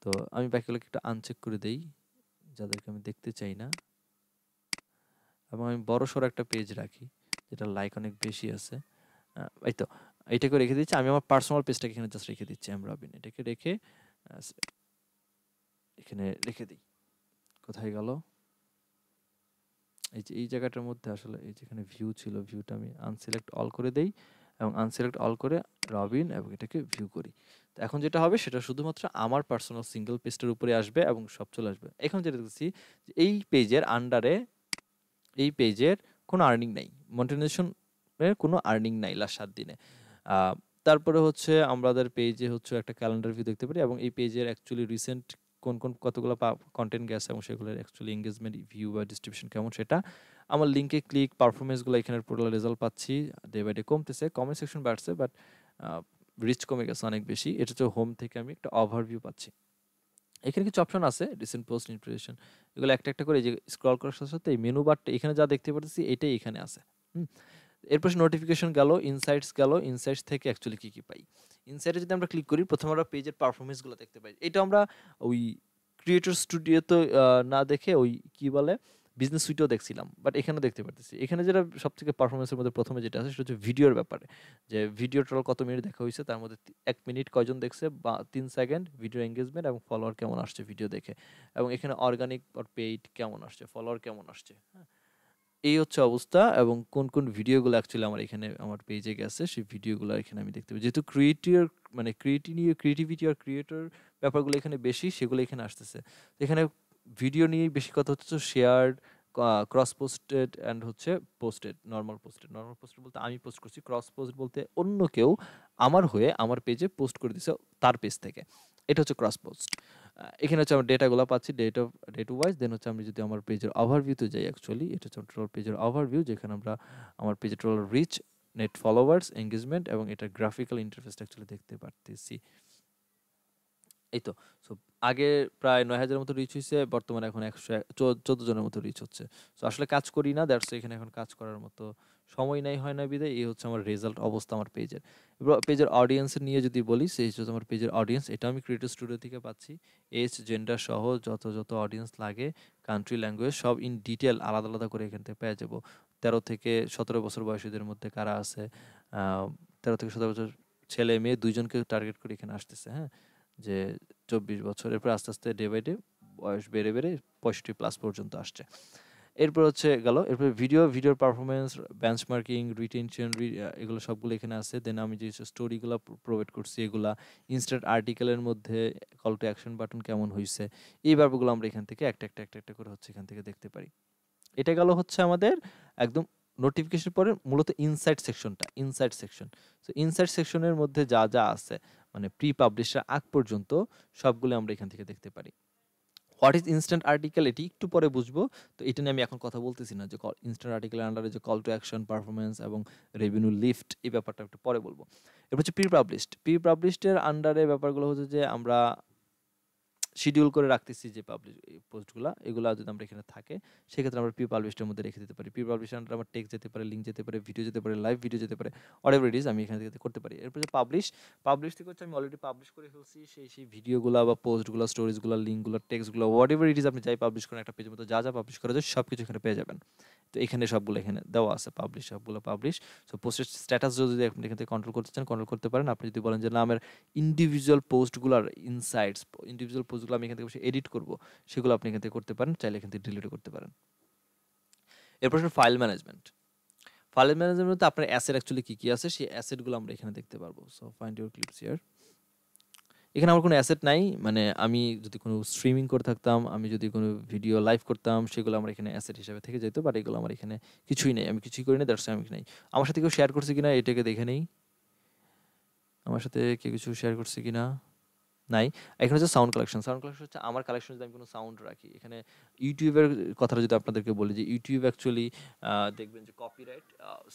Speaker 1: তো আমি বাকিগুলোকে একটু আনচেক করে দেই যাদেরকে আমি দেখতে চাই না, এবং আমি বড়সড় একটা পেজ রাখি যেটা লাইক অনেক বেশি আছে। এই তো এইটাকে রেখে দিচ্ছি। আমি আমার পার্সোনাল পেজটাকে এখানে জাস্ট রেখে দিচ্ছি, এম রবিন, এটাকে রেখে এখানে রেখে দিই। কোথায় গেল? এই যে এই জায়গাটার মধ্যে আসলে এই যেখানে ভিউ ছিল, ভিউটা আমি আনসিলেক্ট অল করে দেই এবং আনসিলেক্ট অল করে রবিন এবং এটাকে ভিউ করি। তো এখন যেটা হবে সেটা শুধুমাত্র আমার পার্সোনাল সিঙ্গেল পেজটার উপরে আসবে এবং সব চলে আসবে। এখন যেটা দেখছি যে এই পেজের আন্ডারে এই পেজের কোনো আর্নিং নাই, মনিটাইজেশনের কোনো আর্নিং নাই লাস্ট 7 দিনে। তারপরে হচ্ছে আমাদের পেজে হচ্ছে একটা ক্যালেন্ডার ভিউ দেখতে পারি এবং এই পেজের অ্যাকচুয়ালি রিসেন্ট কোন কতগুলো কন্টেন্ট গেছে এবং সেগুলোর অ্যাকচুয়ালি এঙ্গেজমেন্ট, ভিউ বা ডিস্ট্রিবিউশন কেমন সেটা আমার লিঙ্কে ক্লিক পারফরমেন্সগুলো এখানে টোটাল রেজাল্ট পাচ্ছি। ডে বাই ডে কমতেছে, কমেন্ট সেকশন বাড়ছে, বাট রিচ কমে গেছে অনেক বেশি। এটা হচ্ছে হোম থেকে আমি একটা ওভারভিউ পাচ্ছি। এখানে কিছু অপশন আছে, রিসেন্ট পোস্ট, ইনস্পিরেশন, এগুলো একটা একটা করে যে স্ক্রল করার সাথে সাথে এই মেনু বারটা এখানে যা দেখতে পাচ্ছি এটাই এখানে আছে। এরপর নোটিফিকেশন গেল, ইনসাইটস গেল, ইনসাইটস থেকে অ্যাকচুয়ালি কী কী পাই। ইনসাইটে যদি আমরা ক্লিক করি প্রথমে আমরা পেজের পারফরমেন্সগুলো দেখতে পাই। এটা আমরা ওই ক্রিয়েটর স্টুডিও তো না দেখে ওই কি বলে বিজনেস সুইটেও দেখছিলাম, বাট এখানে দেখতে পারতেছি। এখানে যেটা সব থেকে পারফরমেন্সের মধ্যে প্রথমে যেটা আছে সেটা হচ্ছে ভিডিওর ব্যাপারে, যে ভিডিও টোটাল কত মিনিট দেখা হয়েছে, তার মধ্যে 1 মিনিট কয়জন দেখছে বা 3 সেকেন্ড ভিডিও এঙ্গেজমেন্ট এবং ফলোয়ার কেমন আসছে ভিডিও দেখে, এবং এখানে অর্গানিক আর পেইড কেমন আসছে, ফলোয়ার কেমন আসছে। হ্যাঁ, এই হচ্ছে অবস্থা। এবং কোন ভিডিওগুলো অ্যাকচুয়ালি আমার এখানে আমার পেজে গেছে সেই ভিডিওগুলো এখানে আমি দেখতে পাই। যেহেতু মানে ক্রিয়েটিভিটি আর ক্রিয়েটর ব্যাপারগুলো এখানে বেশি, সেগুলো এখানে আসতেছে। তো এখানে ভিডিও নিয়েই বেশি কথা হচ্ছে, শেয়ার্ড, ক্রস পোস্টেড অ্যান্ড হচ্ছে নর্মাল পোস্টেড বলতে আমি পোস্ট করছি, ক্রস পোস্ট বলতে অন্য কেউ আমার হয়ে আমার পেজে পোস্ট করে দিছে তার পেজ থেকে, এটা হচ্ছে ক্রস পোস্ট। এখানে হচ্ছে আমার ডেটাগুলো পাচ্ছি ডেট ওয়াইজ। দেন হচ্ছে আমি যদি আমার পেজের ওভারভিউতে যাই, অ্যাকচুয়ালি এটা হচ্ছে টোটাল পেজের ওভারভিউ, যেখানে আমরা আমার পেজের total reach, net followers, engagement এবং এটা গ্রাফিক্যাল ইন্টারফেসটা অ্যাকচুয়ালি দেখতে পারতেছি। এই তো। সো আগে প্রায় 9,000-এর মতো রিচ হইছে, বর্তমানে এখন 114 জনের মতো রিচ হচ্ছে। সো আসলে কাজ করি না, দ্যাটস এখানে এখন কাজ করার মতো সময় নাই, হয় না বিধায় এই হচ্ছে আমার রেজাল্ট অবস্থা আমার পেজের। এবার পেজের অডিয়েন্সের নিয়ে যদি বলি, সেই হচ্ছে আমার পেজের অডিয়েন্স, এটা আমি ক্রিয়েটর স্টুডিও থেকে পাচ্ছি। এজ, জেন্ডার সহ যত অডিয়েন্স লাগে, কান্ট্রি, ল্যাঙ্গুয়েজ সব ইন ডিটেল আলাদা আলাদা করে এখান থেকে পেয়ে যাবো। 13 থেকে 17 বছর বয়সীদের মধ্যে কারা আছে, 13 থেকে 17 বছর ছেলে মেয়ে দুইজনকে টার্গেট করে এখানে আসতেছে। হ্যাঁ, যে 24 বছর, এরপর আস্তে আস্তে ডে বাই ডে বয়স বেড়ে 65+ পর্যন্ত আসছে। এরপর হচ্ছে গেল, এরপর ভিডিওর পারফরমেন্স, বেঞ্চমার্কিং, রিটেনশন, এগুলো সবগুলো এখানে আছে। দেন আমি যে স্টোরিগুলো প্রোভাইড করছি এগুলা, ইনস্ট্যান্ট আর্টিকেলের মধ্যে কল টু অ্যাকশন বাটন কেমন হয়েছে, এই ব্যাপারগুলো আমরা এখান থেকে একটা করে হচ্ছে এখান থেকে দেখতে পারি। এটা গেল হচ্ছে আমাদের একদম নোটিফিকেশন পরে মূলত ইনসাইট সেকশন। সো ইনসাইট সেকশনের মধ্যে যা যা আছে মানে প্রি পাবলিশের আগ পর্যন্ত সবগুলো আমরা এখান থেকে দেখতে পারি। হোয়াট ইজ ইনস্ট্যান্ট আর্টিকেল এটি একটু পরে বুঝবো, তো এটা নিয়ে আমি এখন কথা বলতেছি না। যে ইনস্ট্যান্ট আর্টিকেলের আন্ডারে যে কল টু অ্যাকশন, পারফরমেন্স এবং রেভিনিউ লিফট, এই ব্যাপারটা একটু পরে বলবো। এরপর হচ্ছে প্রি পাবলিশডের আন্ডারে ব্যাপারগুলো হচ্ছে যে আমরা শিডিউল করে রাখতেছি যে পাবলিশ পোস্টগুলা, এগুলা যদি আমরা এখানে থাকে সেক্ষেত্রে আমরা প্রি পাবলিশডের মধ্যে রেখে দিতে পারি। প্রি পাবলিশের আন্ডারে আমার টেক্সট যেতে পারে, লিঙ্ক যেতে পারে, ভিডিও যেতে পারে, লাইভ ভিডিও যেতে পারে, হোয়াটএভার ইট ইজ আমি এখান থেকে করতে পারি। এরপর যে পাবলিশ, পাবলিশ থেকে হচ্ছে আমি অলরেডি পাবলিশ করে ফেলছি সেই ভিডিওগুলা বা পোস্টগুলা, স্টোরিজগুলা, লিঙ্কগুলা, টেক্সটগুলো, হোয়াটএভার ইট ইজ আপনি যাই পাবলিশ করেন একটা পেজের মধ্যে যা পাবলিশ করা যায় সব কিছু এখানে পেয়ে যাবেন। তো এখানে সবগুলো এখানে দেওয়া আছে, পাবলিশ সবগুলো পাবলিশ। সো পোস্টের স্ট্যাটাস যদি আপনি এখান থেকে কন্ট্রোল করতে চান কন্ট্রোল করতে পারেন। আপনি যদি বলেন যে না আমার ইন্ডিভিজুয়াল পোস্টগুলোর ইনসাইটস, ইন্ডিভিজুয়াল পোস্টগুলো আমি এখান থেকে এডিট করব, সেগুলো আপনি এখান থেকে করতে পারেন, চাইলে এখান থেকে ডিলিটও করতে পারেন। এরপর ফাইল ম্যানেজমেন্ট। ফাইল ম্যানেজমেন্টে আপনার অ্যাসেট অ্যাকচুয়ালি কী কী আছে সেই অ্যাসেটগুলো আমরা এখানে দেখতে পারবো। So find your clips here. এখানে আমার কোনো অ্যাসেট নাই, মানে আমি যদি কোনো স্ট্রিমিং করে থাকতাম, আমি যদি কোনো ভিডিও লাইভ করতাম, সেগুলো আমার এখানে অ্যাসেট হিসেবে থেকে যেত, বাট এগুলো আমার এখানে কিছুই নেই, আমি কিছুই করি না, দ্যাটস আমি নেই। আমার সাথে কেউ শেয়ার করছে কিনা এটাকে দেখে নেই, আমার সাথে কেউ কিছু শেয়ার করছে কিনা, নাই। এখানে হচ্ছে সাউন্ড কালেকশন। সাউন্ড কালেকশন হচ্ছে আমার কালেকশন যদি আমি কোনো সাউন্ড রাখি। এখানে ইউটিউবের কথাটা যদি আপনাদেরকে বলি যে ইউটিউব অ্যাকচুয়ালি দেখবেন যে কপিরাইট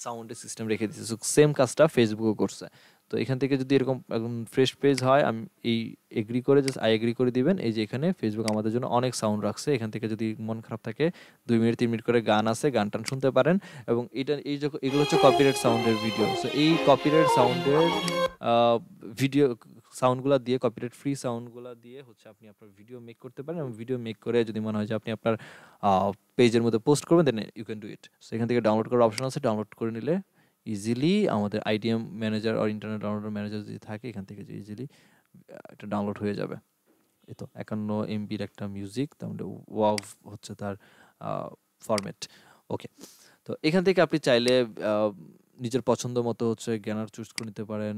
Speaker 1: সাউন্ডের সিস্টেম রেখে দিচ্ছে। সো সেম কাজটা ফেসবুকও করছে। তো এখান থেকে যদি এরকম একদম ফ্রেশ পেজ হয়, আমি এই এগ্রি করে জাস্ট আই এগ্রি করে দিবেন। এই যে এখানে ফেসবুক আমাদের জন্য অনেক সাউন্ড রাখছে। এখান থেকে যদি মন খারাপ থাকে 2 মিনিট 3 মিনিট করে গান আছে, গান টান শুনতে পারেন। এবং এটা এই যে এগুলো হচ্ছে কপিরাইট সাউন্ডের ভিডিও। সো এই কপিরাইট সাউন্ডের ভিডিও সাউন্ডগুলো দিয়ে, কপিরাইট ফ্রি সাউন্ডগুলো দিয়ে হচ্ছে আপনি আপনার ভিডিও মেক করতে পারেন, এবং ভিডিও মেক করে যদি মনে হয় যে আপনি আপনার পেজের মধ্যে পোস্ট করবেন, then you can do it. So এখান থেকে ডাউনলোড করার অপশন আছে, ডাউনলোড করে নিলে ইজিলি আমাদের আইডিএম ম্যানেজার আর ইন্টারনেট ডাউনলোডার ম্যানেজার যদি থাকে এখান থেকে যে ইজিলি এটা ডাউনলোড হয়ে যাবে। এই তো 51 এমবির একটা মিউজিক, তাহলে ওয়াভ হচ্ছে তার ফরম্যাট। ওকে, তো এখান থেকে আপনি চাইলে নিজের পছন্দ মতো হচ্ছে জ্ঞানার চুজ করে নিতে পারেন,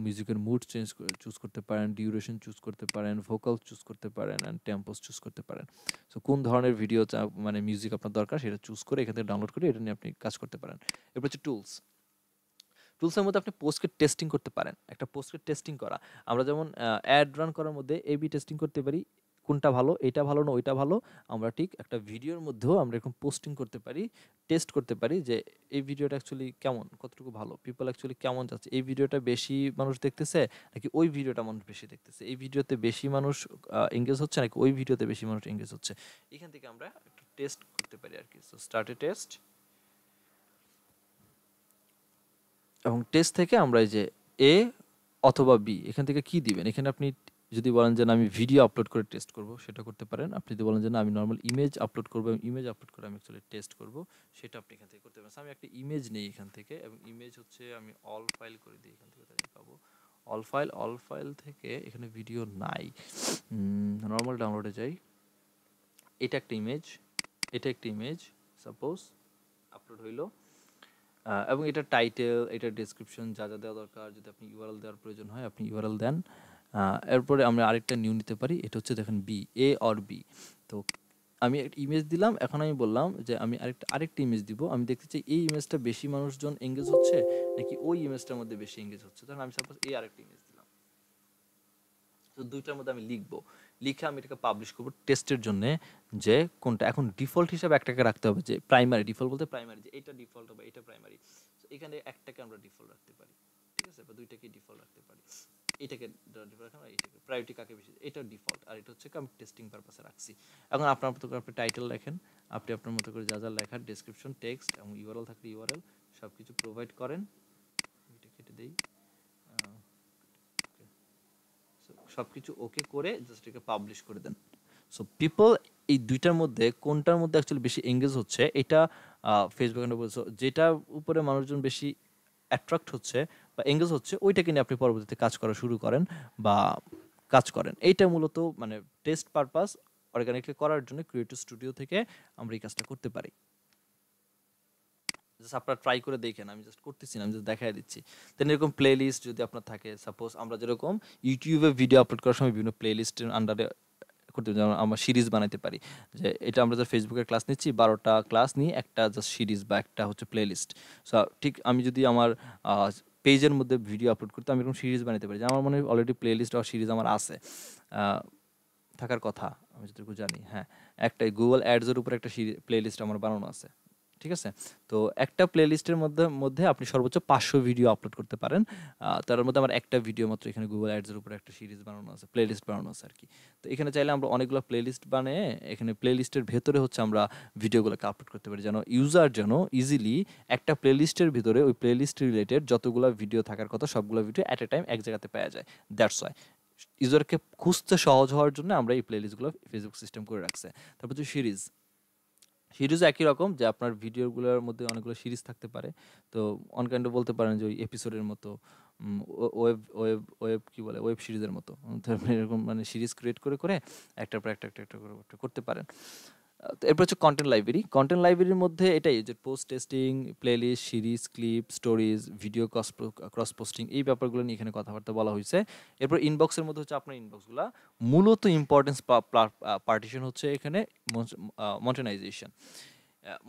Speaker 1: মিউজিকের মুড চুজ করতে পারেন, ডিউরেশন চুজ করতে পারেন, ভোকাল চুজ করতে পারেন, অ্যান্ড টেম্পোস চুজ করতে পারেন। সো কোন ধরনের ভিডিও মানে মিউজিক আপনার দরকার সেটা চুজ করে এখান থেকে ডাউনলোড করে এটা নিয়ে আপনি কাজ করতে পারেন। এরপর হচ্ছে টুলস। টুলসের মধ্যে আপনি পোস্টকে টেস্টিং করতে পারেন। একটা পোস্টকে টেস্টিং করা, আমরা যেমন অ্যাড রান করার মধ্যে এবি টেস্টিং করতে পারি, কোনটা ভালো, এটা ভালো না ওইটা ভালো। আমরা ঠিক একটা ভিডিওর মধ্যেও আমরা এরকম পোস্টিং করতে পারি, টেস্ট করতে পারি যে এই ভিডিওটা অ্যাকচুয়ালি কেমন, কতটুকু ভালো, পিপল অ্যাকচুয়ালি কেমন যাচ্ছে, এই ভিডিওটা বেশি মানুষ দেখতেছে নাকি ওই ভিডিওটা মানুষ বেশি দেখতেছে, এই ভিডিওতে বেশি মানুষ এঙ্গেজ হচ্ছে নাকি ওই ভিডিওতে বেশি মানুষ এঙ্গেজ হচ্ছে। এখান থেকে আমরা একটু টেস্ট করতে পারি আর কি। সো স্টার্ট এ টেস্ট, এবং টেস্ট থেকে আমরা এই যে এ অথবা বি এখান থেকে কি দিবেন। এখানে আপনি যদি বলেন যে না আমি ভিডিও আপলোড করে টেস্ট করব, সেটা করতে পারেন। আপনি যদি বলেন যে না আমি নর্মাল ইমেজ আপলোড করবো, ইমেজ আপলোড করে আমি অ্যাকচুয়ালি টেস্ট করব, সেটা আপনি এখান থেকে করতে পারেন। আমি একটা ইমেজ নেই এখান থেকে, এবং ইমেজ হচ্ছে আমি অল ফাইল করে দিই, এখান থেকে তাহলে পাবো অল ফাইল থেকে এখানে ভিডিও নাই, নর্মাল ডাউনলোডে যাই। এটা একটা ইমেজ, এটা একটা ইমেজ সাপোজ আপলোড হইলো, এবং এটার টাইটেল, এটার ডেসক্রিপশন যা যা দেওয়া দরকার, যদি আপনি ইউআরএল দেওয়ার প্রয়োজন হয় আপনি ইউআরএল দেন। এরপরে আমরা আরেকটা নিউ নিতে পারি, এটা হচ্ছে দেখেন বি, এ অর বি। তো আমি একটা ইমেজ দিলাম, এখন আমি বললাম যে আমি আরেকটা ইমেজ দিব, আমি দেখতে চাই এই ইমেজটা বেশি মানুষজন এঙ্গেজ হচ্ছে নাকি ওই ইমেজটার মধ্যে বেশি এঙ্গেজ হচ্ছে। তখন আমি সাপোজ এই আরেকটা ইমেজ দিলাম। তো দুইটার মধ্যে আমি লিখবো, লিখে আমি এটাকে পাবলিশ করবো টেস্টের জন্য যে কোনটা। এখন ডিফল্ট হিসাবে একটাকে রাখতে হবে, যে প্রাইমারি, ডিফল্ট বলতে প্রাইমারি, যে এটা ডিফল্ট হবে এটা প্রাইমারি। এখানে একটাকে আমরা ডিফল্ট রাখতে পারি, ঠিক আছে, বা দুইটাকে ডিফল্ট রাখতে পারি। এটাকে ডিফল্ট রাখলাম, এটাকে প্রায়োরিটি কাকে বেশি, এটা ডিফল্ট, আর এটা হচ্ছে আমি টেস্টিং পারপাসে রাখছি। এখন আপনার মতো করে আপনি টাইটেল লেখেন, আপনি আপনার মতো করে যা যা লেখার, ডেসক্রিপশন, টেক্সট এবং ইউআরএল থাকলে ইউআরএল সব কিছু প্রোভাইড করেন। এটা কেটে দেই, সব কিছু ওকে করে জাস্ট এটাকে পাবলিশ করে দেন। সো পিপল এই দুইটার মধ্যে কোনটার মধ্যে অ্যাকচুয়ালি বেশি এঙ্গেজ হচ্ছে এটা ফেসবুকে বলছো, যেটার উপরে মানুষজন বেশি অ্যাট্রাক্ট হচ্ছে বা এঙ্গেজ হচ্ছে ওইটাকে নিয়ে আপনি পরবর্তীতে কাজ করা শুরু করেন বা কাজ করেন। এইটা মূলত মানে টেস্ট পারপাস অর্গানিকলি করার জন্য ক্রিয়েটিভ স্টুডিও থেকে আমরা এই কাজটা করতে পারি। জাস্ট আপনারা ট্রাই করে দেখেন, আমি জাস্ট করতেছি না, আমি জাস্ট দেখাই দিচ্ছি। দেন এরকম প্লে লিস্ট যদি আপনার থাকে, সাপোজ আমরা যেরকম ইউটিউবে ভিডিও আপলোড করার সময় বিভিন্ন প্লে লিস্টের আন্ডারে করতে, যেমন আমরা সিরিজ বানাইতে পারি, যে এটা আমরা জাস্ট ফেসবুকের ক্লাস নিচ্ছি 12টা ক্লাস নিয়ে একটা জাস্ট সিরিজ বা একটা হচ্ছে প্লে লিস্ট। সো ঠিক আমি যদি আমার পেজের মধ্যে ভিডিও আপলোড করতে আমি এরকম সিরিজ বানাতে পারি, যে আমার মনে হয় অলরেডি প্লে লিস্ট বা সিরিজ আমার আছে, থাকার কথা আমি যতটুকু জানি। হ্যাঁ, একটা গুগল অ্যাডসের উপর একটা প্লে লিস্ট আমার বানানো আছে, ঠিক আছে? তো একটা প্লেলিস্টের মধ্যে মধ্যে আপনি সর্বোচ্চ 500 ভিডিও আপলোড করতে পারেন। তার মধ্যে আমার একটা ভিডিও মাত্র এখানে Google Ads এর উপরে একটা সিরিজ বানানো আছে, প্লেলিস্ট বানানো আছে আরকি। তো এখানে চাইলে আমরা অনেকগুলো প্লেলিস্ট বানিয়ে এখানে প্লেলিস্টের ভেতরে হচ্ছে আমরা ভিডিওগুলোকে আপলোড করতে পারি। যেন ইউজার যেন ইজিলি একটা প্লেলিস্টের ভিতরে ওই প্লেলিস্ট রিলেটেড যতগুলা ভিডিও থাকার কথা সবগুলা ভিডিও এট এ টাইম এক জায়গাতে পাওয়া যায়। দ্যাটস ওয়াই ইউজারকে খুঁজতে সহজ হওয়ার জন্য আমরা এই প্লেলিস্টগুলো ফেসবুক সিস্টেম করে রাখছে। তারপর হচ্ছে সিরিজ। সিরিজও একই রকম যে আপনার ভিডিওগুলোর মধ্যে অনেকগুলো সিরিজ থাকতে পারে। তো অন কাইন্ড অফ বলতে পারেন যে ওই এপিসোডের মতো ওয়েব কি বলে? ওয়েব সিরিজের মতো। তারপরে এরকম মানে সিরিজ ক্রিয়েট করে একটার পর একটা করে করতে পারেন। তো এরপর হচ্ছে কনটেন্ট লাইব্রেরি। কনটেন্ট লাইব্রেরির মধ্যে এটাই যে post testing, playlist, series, clip, stories, video cross posting এই ব্যাপারগুলো নিয়ে এখানে কথাবার্তা বলা হয়েছে। এরপর ইনবক্সের মধ্যে হচ্ছে আপনার ইনবক্সগুলা মূলত ইম্পর্টেন্স পার্টিশন হচ্ছে এখানে মনিটাইজেশন।